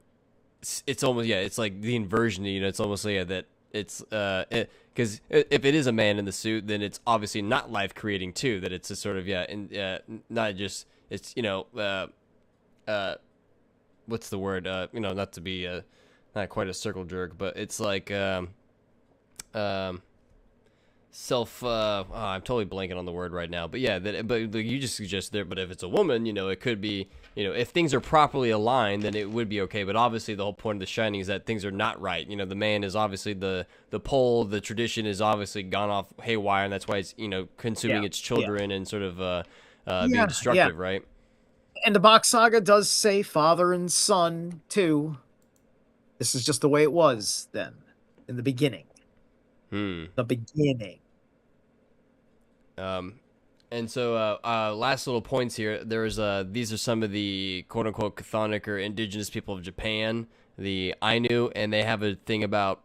it's almost it's like the inversion. It's almost that it's because if it is a man in the suit, then it's obviously not life creating too. That it's a sort of not just it's what's the word not to be not quite a circle jerk, but it's like I'm totally blanking on the word right now, but yeah, but you just suggest there. But if it's a woman, it could be, if things are properly aligned, then it would be okay. But obviously, the whole point of The Shining is that things are not right. The man is obviously the pole. The tradition is obviously gone off haywire, and that's why it's consuming its children and sort of being destructive, right? And the Bach Saga does say father and son too. This is just the way it was then, in the beginning. The beginning. And so last little points here. There's these are some of the quote unquote chthonic or indigenous people of Japan, the Ainu, and they have a thing about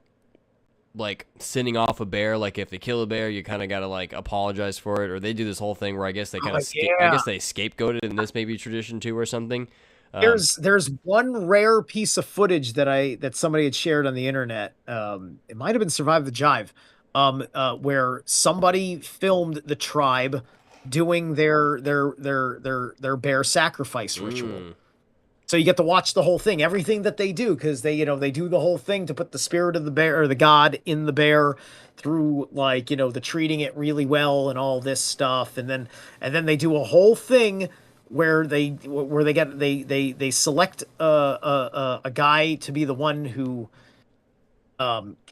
like sending off a bear. Like if they kill a bear, you kind of got to like apologize for it, or they do this whole thing where I guess they kind of I guess they scapegoat it, and this may be tradition too or something. There's one rare piece of footage that somebody had shared on the internet. It might have been Survive the Jive, where somebody filmed the tribe doing their bear sacrifice ritual. So you get to watch the whole thing, everything that they do, because they do the whole thing to put the spirit of the bear or the god in the bear through like the treating it really well and all this stuff, and then they do a whole thing where they select a guy to be the one who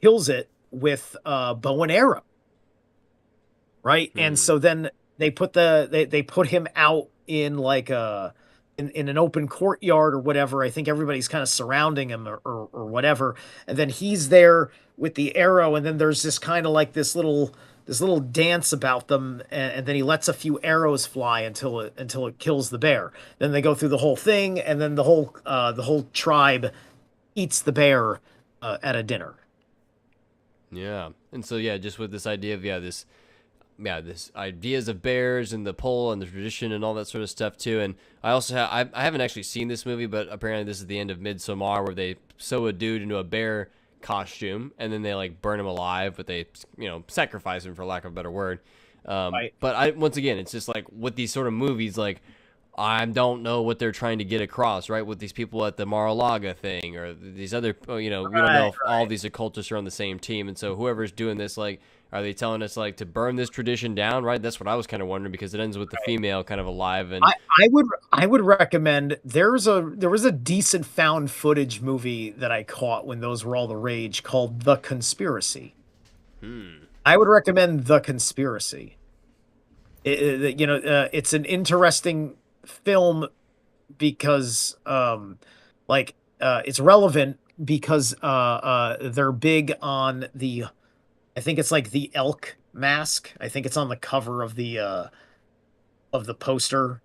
kills it with bow and arrow, right? And so then they put they put him out in like in an open courtyard or whatever. I think everybody's kind of surrounding him or whatever, and then he's there with the arrow, and then there's this kind of like this little dance about them, and then he lets a few arrows fly until it kills the bear. Then they go through the whole thing, and then the whole tribe eats the bear at a dinner. Yeah, and so just with this idea of this ideas of bears and the pole and the tradition and all that sort of stuff too. And I also I haven't actually seen this movie, but apparently this is the end of Midsommar, where they sew a dude into a bear costume and then they like burn him alive, but they sacrifice him, for lack of a better word. Right. But once again, it's just like with these sort of movies, like I don't know what they're trying to get across, right? With these people at the Mar-a-Lago thing or these other, we don't know if all these occultists are on the same team. And so whoever's doing this, like, are they telling us like to burn this tradition down, right? That's what I was kind of wondering, because it ends with the female kind of alive. And I would recommend, there was a decent found footage movie that I caught when those were all the rage, called The Conspiracy. I would recommend The Conspiracy. It's an interesting film because it's relevant because they're big on the, I think it's like the elk mask. I think it's on the cover of the poster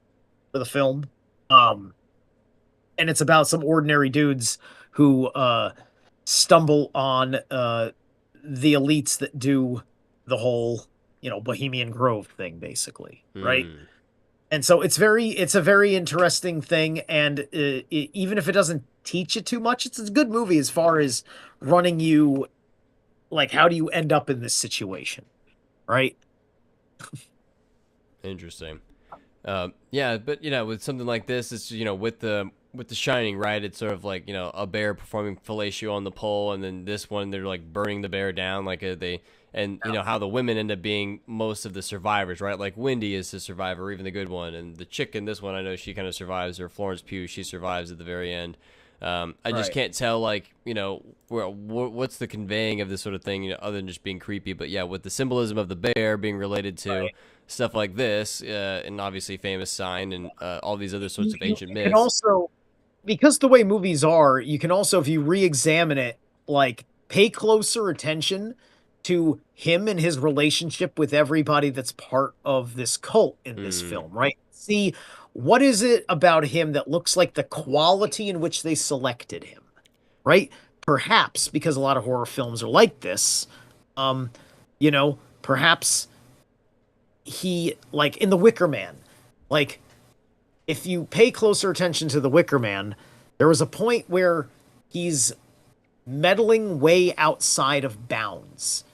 for the film. And it's about some ordinary dudes who stumble on the elites that do the whole, Bohemian Grove thing, basically, right? And so it's a very interesting thing, and even if it doesn't teach you too much, it's a good movie as far as running you, like, how do you end up in this situation, right? Interesting. Yeah, but with something like this, it's with the Shining, right? It's sort of like a bear performing fellatio on the pole, and then this one they're like burning the bear down, like how the women end up being most of the survivors, right? Like Wendy is the survivor, even the good one, and the chick in this one, I know she kind of survives, or Florence Pugh, she survives at the very end. I just can't tell, like, what's the conveying of this sort of thing, other than just being creepy. But yeah, with the symbolism of the bear being related to stuff like this, and obviously famous sign and all these other sorts of ancient myths. And also, because the way movies are, you can also, if you re-examine it, like, pay closer attention to him and his relationship with everybody that's part of this cult in this film, right? See, what is it about him that looks like the quality in which they selected him, right? Perhaps because a lot of horror films are like this, perhaps he, like in The Wicker Man, like if you pay closer attention to The Wicker Man, there was a point where he's meddling way outside of bounds.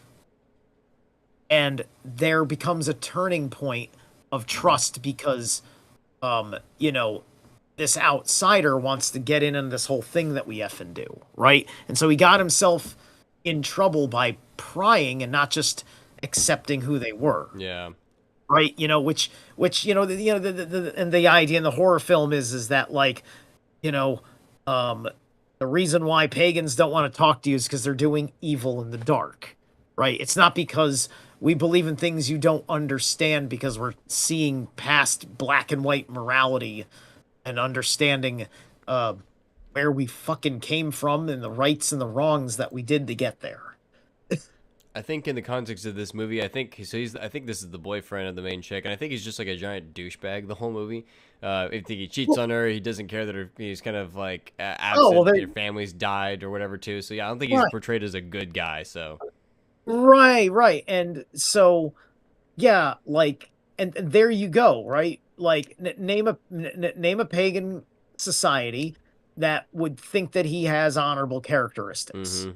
And there becomes a turning point of trust because, this outsider wants to get in on this whole thing that we effing do, right? And so he got himself in trouble by prying and not just accepting who they were. Yeah. Right. Which, and the idea in the horror film is that, like, you know, um, the reason why pagans don't want to talk to you is because they're doing evil in the dark, right? It's not because we believe in things you don't understand, because we're seeing past black and white morality and understanding where we fucking came from and the rights and the wrongs that we did to get there. I think in the context of this movie, I think this is the boyfriend of the main chick, and I think he's just like a giant douchebag the whole movie. I think he cheats on her. He doesn't care that he's kind of like absent. Their family's died or whatever too. So yeah, I don't think he's portrayed as a good guy. So right, and so yeah, like, and there you go, right? Like, name a pagan society that would think that he has honorable characteristics.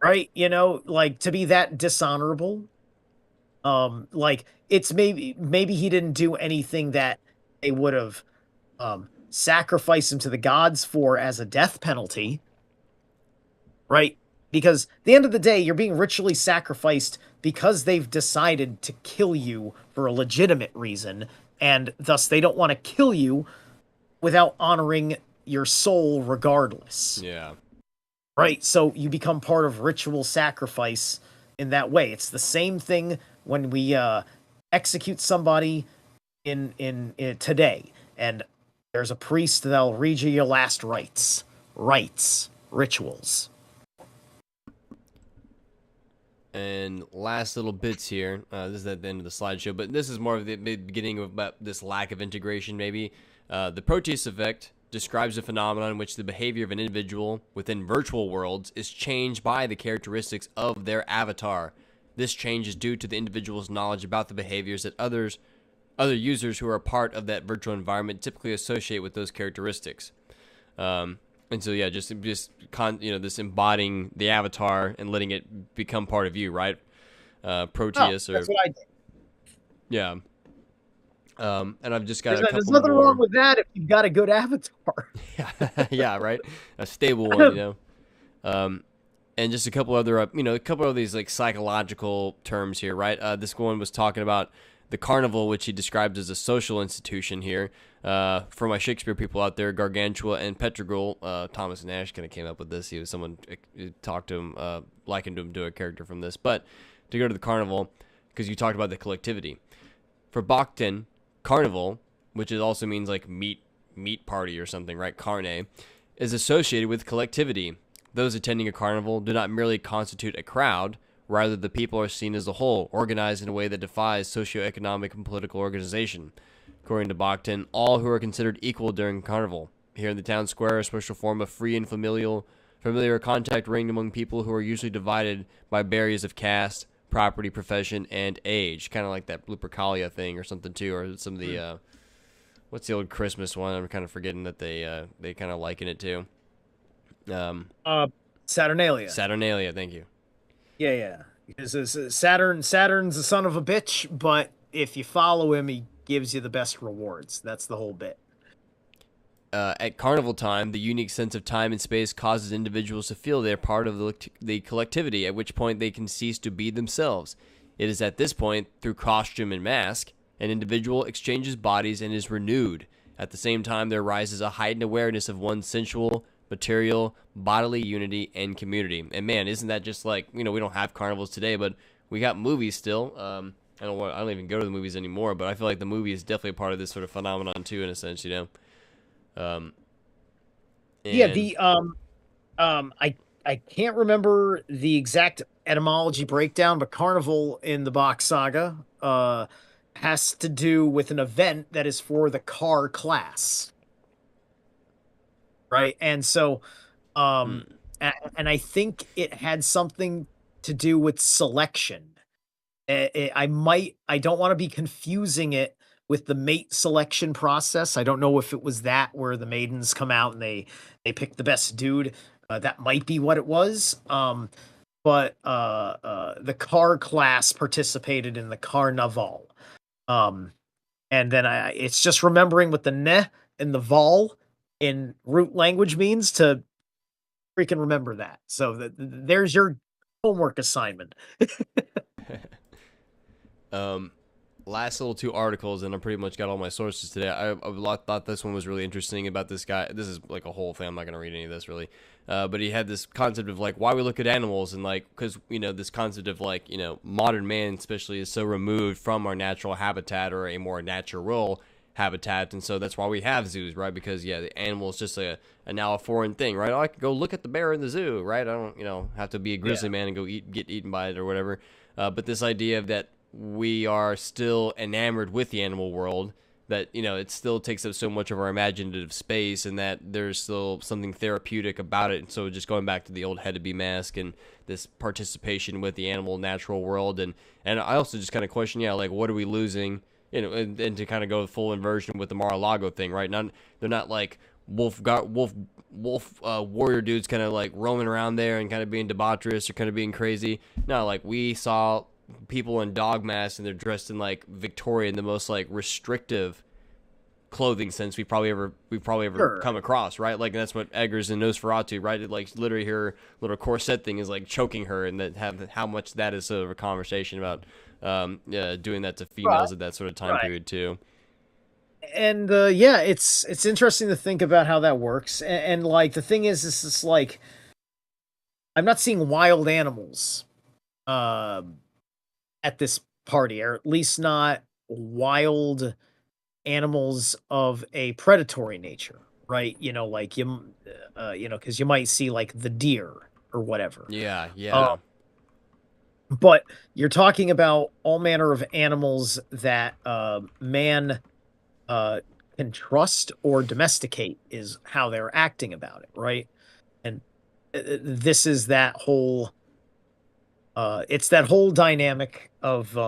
Right? Like, to be that dishonorable, like, it's maybe he didn't do anything that they would have sacrificed him to the gods for as a death penalty, right? Because at the end of the day, you're being ritually sacrificed because they've decided to kill you for a legitimate reason, and thus they don't want to kill you without honoring your soul regardless. Yeah. Right? So you become part of ritual sacrifice in that way. It's the same thing when we execute somebody in today, and there's a priest that'll read you your last rites, rituals. And last little bits here. This is at the end of the slideshow, but this is more of the beginning of about this lack of integration, maybe. The Proteus effect describes a phenomenon in which the behavior of an individual within virtual worlds is changed by the characteristics of their avatar. This change is due to the individual's knowledge about the behaviors that other users who are part of that virtual environment typically associate with those characteristics. And so, yeah, just this embodying the avatar and letting it become part of you, right? Proteus, that's what I did. Yeah. And I've just got there's nothing wrong with that if you've got a good avatar. Yeah, right. A stable one, and just a couple other, a couple of these like psychological terms here, right? This one was talking about the carnival, which he described as a social institution here. For my Shakespeare people out there, Gargantua and Petrogul, Thomas Nash kind of came up with this. He was someone who talked to him, likened him to a character from this. But to go to the carnival, because you talked about the collectivity. For Bakhtin, carnival, which also means like meat party or something, right? Carne, is associated with collectivity. Those attending a carnival do not merely constitute a crowd, rather the people are seen as a whole, organized in a way that defies socioeconomic and political organization. According to Bakhtin, all who are considered equal during carnival. Here in the town square, a special form of free and familiar contact reigned among people who are usually divided by barriers of caste, property, profession, and age. Kind of like that Lupercalia thing or something too, or some of the what's the old Christmas one? I'm kind of forgetting that they kind of liken it to. Saturnalia. Saturnalia, thank you. Yeah. Because Saturn's a son of a bitch, but if you follow him, he gives you the best rewards. That's the whole bit. At carnival time, the unique sense of time and space causes individuals to feel they're part of the collectivity, at which point they can cease to be themselves. It is at this point, through costume and mask, an individual exchanges bodies and is renewed. At the same time, there arises a heightened awareness of one's sensual, material, bodily unity, and community. And man, isn't that just like, we don't have carnivals today, but we got movies still. I don't even go to the movies anymore, but I feel like the movie is definitely a part of this sort of phenomenon too, in a sense, I can't remember the exact etymology breakdown, but carnival in the Bach saga has to do with an event that is for the car class, right? And so and I think it had something to do with selection. I don't want to be confusing it with the mate selection process. I don't know if it was that where the maidens come out and they pick the best dude. That might be what it was. But the car class participated in the carnaval. And then it's just remembering what the ne and the vol in root language means to freaking remember that. So there's your homework assignment. Last little two articles, and I pretty much got all my sources today. I thought this one was really interesting about this guy. This is like a whole thing. I'm not going to read any of this really. But he had this concept of like why we look at animals, and like, because, you know, this concept of like, you know, modern man especially is so removed from our natural habitat, or a more natural habitat, and so that's why we have zoos, right? Because yeah, the animal is just a now a foreign thing, right? I can go look at the bear in the zoo, right? I don't, you know, have to be a grizzly man and go get eaten by it or whatever. But this idea of that we are still enamored with the animal world, that, you know, it still takes up so much of our imaginative space, and that there's still something therapeutic about it. And so just going back to the old had to be mask and this participation with the animal natural world, and I also just kind of question, yeah, like what are we losing, you know, and to kind of go full inversion with the Mar-a-Lago thing, right? They're not like wolf warrior dudes kind of like roaming around there and kind of being debaucherous or kind of being crazy. No, like we saw people in dog masks, and they're dressed in like Victorian, the most like restrictive clothing sense we've probably ever Sure. come across, right? Like that's what Eggers and Nosferatu, right? It, like literally her little corset thing is like choking her, and that how much that is sort of a conversation about doing that to females at that sort of time period too. And yeah, it's interesting to think about how that works. And like the thing is, this is like I'm not seeing wild animals at this party, or at least not wild animals of a predatory nature, right? You know, like you know, because you might see like the deer or whatever. Yeah. But you're talking about all manner of animals that man can trust or domesticate, is how they're acting about it, right? And this is that whole it's that whole dynamic of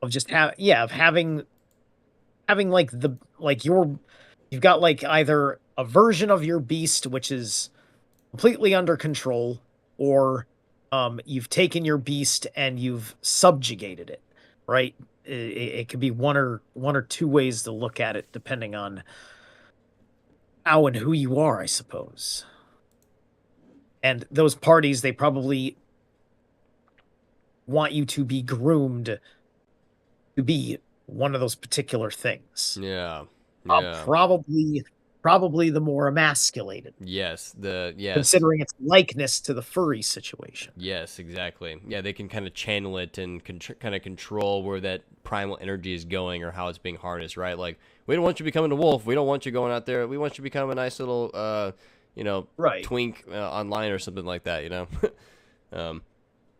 just of having like you've got like either a version of your beast which is completely under control, or you've taken your beast and you've subjugated it, right? It could be one or two ways to look at it, depending on how and who you are, I suppose. And those parties, they probably want you to be groomed to be one of those particular things. Yeah. Probably the more emasculated. Yes. Considering its likeness to the furry situation. Yes, exactly. Yeah, they can kind of channel it and kind of control where that primal energy is going, or how it's being harnessed, right? Like, we don't want you becoming a wolf. We don't want you going out there. We want you to become a nice little, you know, twink online or something like that, you know?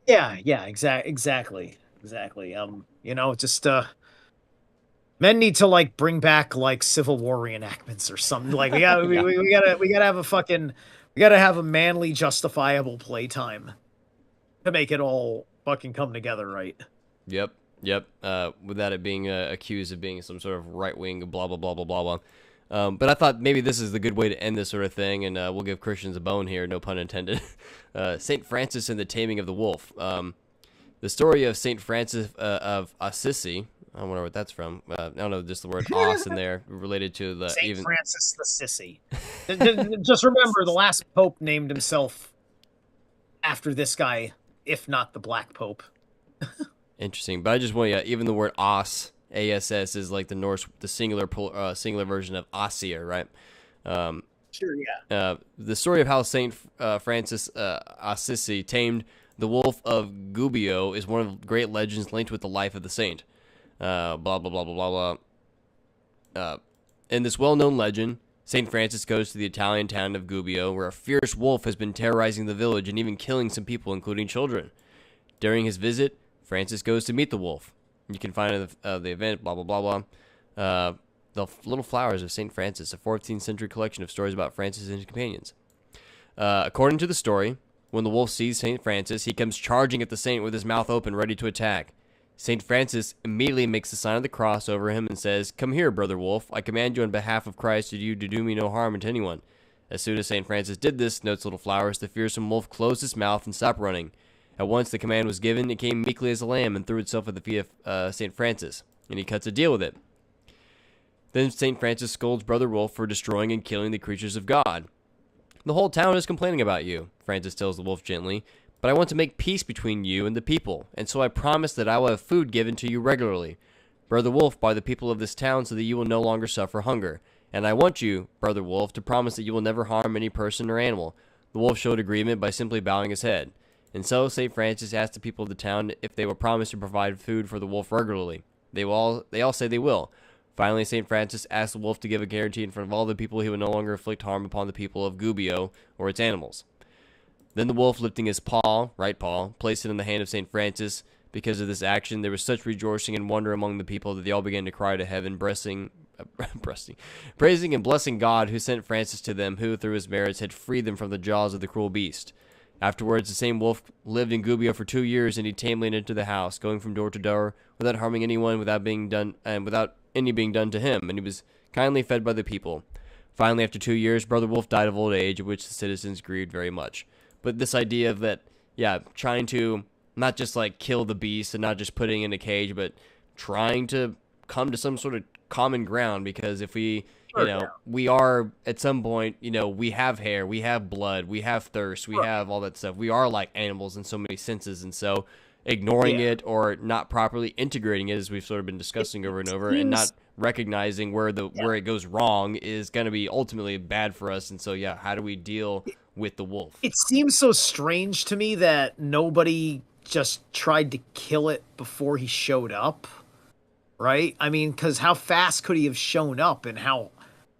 Yeah, exactly. You know, just men need to like bring back like Civil War reenactments or something. Like we gotta have a manly, justifiable playtime to make it all fucking come together, right? Yep. Without it being accused of being some sort of right wing, blah blah blah blah blah blah. But I thought maybe this is the good way to end this sort of thing, and we'll give Christians a bone here, no pun intended. Saint Francis and the Taming of the Wolf. The story of Saint Francis of Assisi. I don't know what that's from. I don't know, just the word "os" in there, related to the Saint Francis the Sissy. Just remember, the last pope named himself after this guy, if not the Black Pope. Interesting, but I just want even the word "os," ASS, is like the Norse, the singular version of Ossia, right? Sure, yeah. The story of how Saint Francis Assisi tamed the wolf of Gubbio is one of the great legends linked with the life of the saint. Blah blah blah blah blah blah. In this well-known legend, Saint Francis goes to the Italian town of Gubbio, where a fierce wolf has been terrorizing the village and even killing some people, including children. During his visit, Francis goes to meet the wolf. You can find the event, blah blah blah blah. The Little Flowers of Saint Francis, a 14th century collection of stories about Francis and his companions. According to the story, when the wolf sees Saint Francis, he comes charging at the saint with his mouth open, ready to attack. Saint Francis immediately makes the sign of the cross over him and says, "Come here, brother wolf. I command you on behalf of Christ to do me no harm to anyone." As soon as Saint Francis did this, notes Little Flowers, the fearsome wolf closed his mouth and stopped running. At once the command was given, it came meekly as a lamb and threw itself at the feet of Saint Francis, and he cuts a deal with it. Then Saint Francis scolds Brother Wolf for destroying and killing the creatures of God. "The whole town is complaining about you," Francis tells the wolf gently, but I want to make peace between you and the people, and so I promise that I will have food given to you regularly. Brother Wolf, by the people of this town, so that you will no longer suffer hunger. And I want you, Brother Wolf, to promise that you will never harm any person or animal." The wolf showed agreement by simply bowing his head. And so St. Francis asked the people of the town if they will promise to provide food for the wolf regularly. They all say they will. Finally, St. Francis asked the wolf to give a guarantee in front of all the people he would no longer inflict harm upon the people of Gubbio or its animals. Then the wolf, lifting his right paw, placed it in the hand of St. Francis. Because of this action, there was such rejoicing and wonder among the people that they all began to cry to heaven, praising and blessing God who sent Francis to them, who, through his merits, had freed them from the jaws of the cruel beast. Afterwards, the same wolf lived in Gubbio for 2 years, and he tamely entered the house, going from door to door, without harming anyone, without any being done to him, and he was kindly fed by the people. Finally, after 2 years, Brother Wolf died of old age, at which the citizens grieved very much. But this idea of that, trying to not just like kill the beast and not just putting it in a cage, but trying to come to some sort of common ground, because if we, we are at some point, we have hair, we have blood, we have thirst, we have all that stuff. We are like animals in so many senses, and so ignoring it or not properly integrating it, as we've sort of been discussing over and over, and not recognizing where it goes wrong is going to be ultimately bad for us. And so, how do we deal with the wolf? It seems so strange to me that nobody just tried to kill it before he showed up, right? I mean, because how fast could he have shown up, and how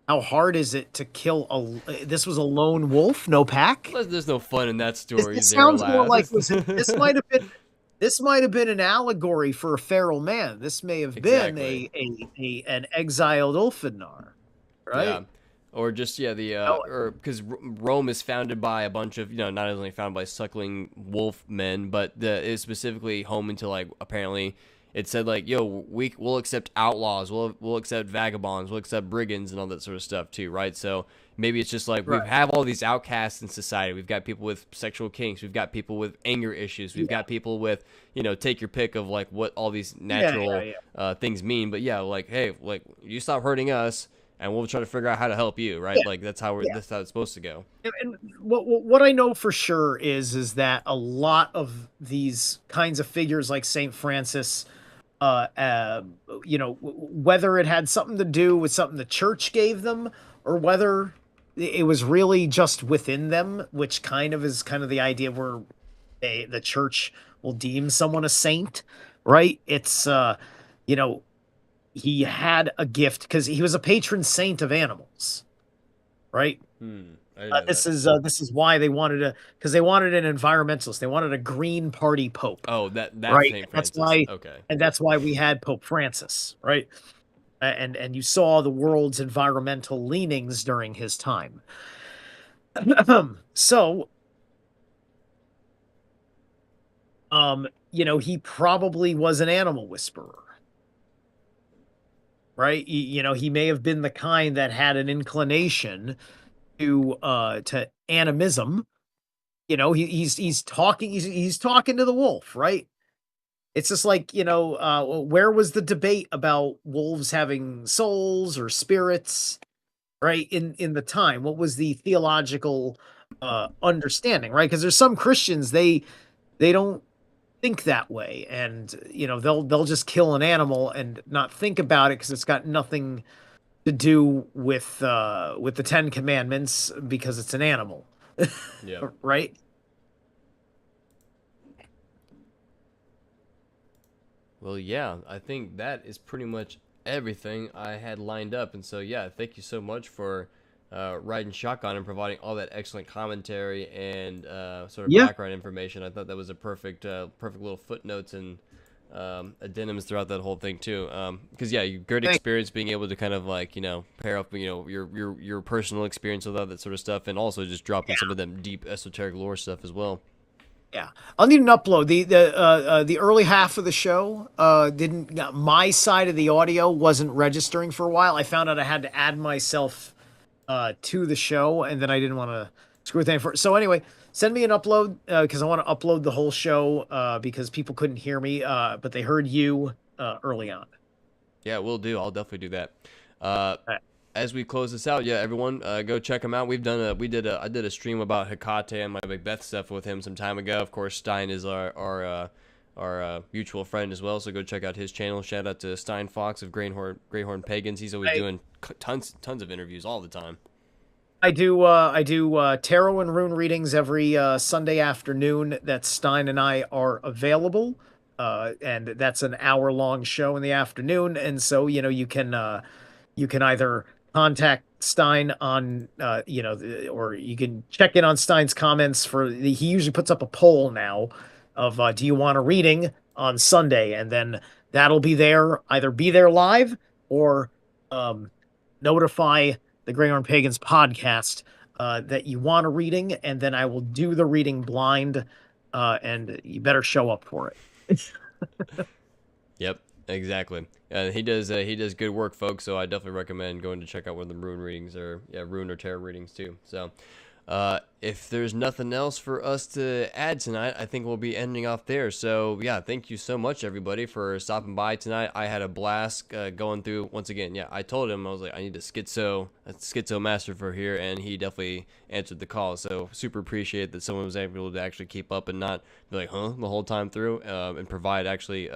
hard is it to kill this was a lone wolf, no pack? There's no fun in that story. It sounds more like this might have been an allegory for a feral man. This may have been an exiled Ulfenar, right? Yeah. Or just, because Rome is founded by a bunch of, not only founded by suckling wolf men, but is specifically home into, like, apparently it said, like, we'll accept outlaws, we'll accept vagabonds, we'll accept brigands and all that sort of stuff too, right? So maybe it's just like we have all these outcasts in society. We've got people with sexual kinks, we've got people with anger issues, we've got people with, take your pick of like what all these natural things mean. But like, hey, like, you stop hurting us, and we'll try to figure out how to help you, right? Like that's how it's supposed to go. And what I know for sure is that a lot of these kinds of figures, like Saint Francis, whether it had something to do with something the church gave them, or whether it was really just within them, which is kind of the idea where the church will deem someone a saint, right? It's he had a gift because he was a patron saint of animals, right? This is why they wanted because they wanted an environmentalist. They wanted a Green Party Pope. Oh, that's right. Saint That's Francis. why. Okay. And that's why we had Pope Francis, right? And you saw the world's environmental leanings during his time. So, he probably was an animal whisperer. Right, he may have been the kind that had an inclination to animism. He's talking to the wolf, right? It's just like, where was the debate about wolves having souls or spirits, right? In the time, what was the theological understanding, right? Because there's some Christians they don't think that way, and they'll just kill an animal and not think about it because it's got nothing to do with the 10 Commandments, because it's an animal. Right. Well, I think that is pretty much everything I had lined up, and so thank you so much for riding shotgun and providing all that excellent commentary and sort of background information. I thought that was a perfect little footnotes and addendums throughout that whole thing too. Because great experience being able to kind of like pair up your personal experience with all that sort of stuff, and also just dropping some of them deep esoteric lore stuff as well. Yeah, I'll need an upload. The early half of the show my side of the audio wasn't registering for a while. I found out I had to add myself to the show, and then I didn't want to screw with anything. So anyway, send me an upload because I want to upload the whole show because people couldn't hear me, but they heard you early on. Yeah, we'll do. I'll definitely do that. as we close this out, yeah, everyone, go check him out. I did a stream about Hecate and my Macbeth stuff with him some time ago. Of course, Stein is our mutual friend as well, so go check out his channel. Shout out to Stein Fox of Greyhorn Pagans. He's always doing tons of interviews all the time. I do tarot and rune readings every Sunday afternoon that Stein and I are available. And that's an hour-long show in the afternoon. And so, you can either contact Stein on, or you can check in on Stein's comments he usually puts up a poll now of, do you want a reading on Sunday? And then that'll be there, either be there live or notify the Greyhorn Pagans podcast that you want a reading, and then I will do the reading blind, and you better show up for it. Yep, exactly. He does good work, folks. So I definitely recommend going to check out one of the rune readings rune or tarot readings too. So if there's nothing else for us to add tonight, I think we'll be ending off there. So yeah, thank you so much everybody for stopping by tonight. I had a blast going through once again. Yeah, I told him I was like, I need a schizo master for here, and he definitely answered the call. So super appreciate that someone was able to actually keep up and not be like, huh, the whole time through, and provide actually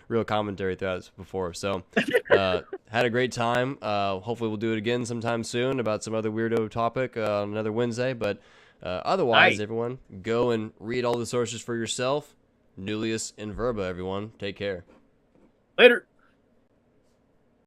real commentary throughout this before. So had a great time. Hopefully we'll do it again sometime soon about some other weirdo topic on another Wednesday. But otherwise, everyone, go and read all the sources for yourself. Nullius in verba, everyone. Take care. Later.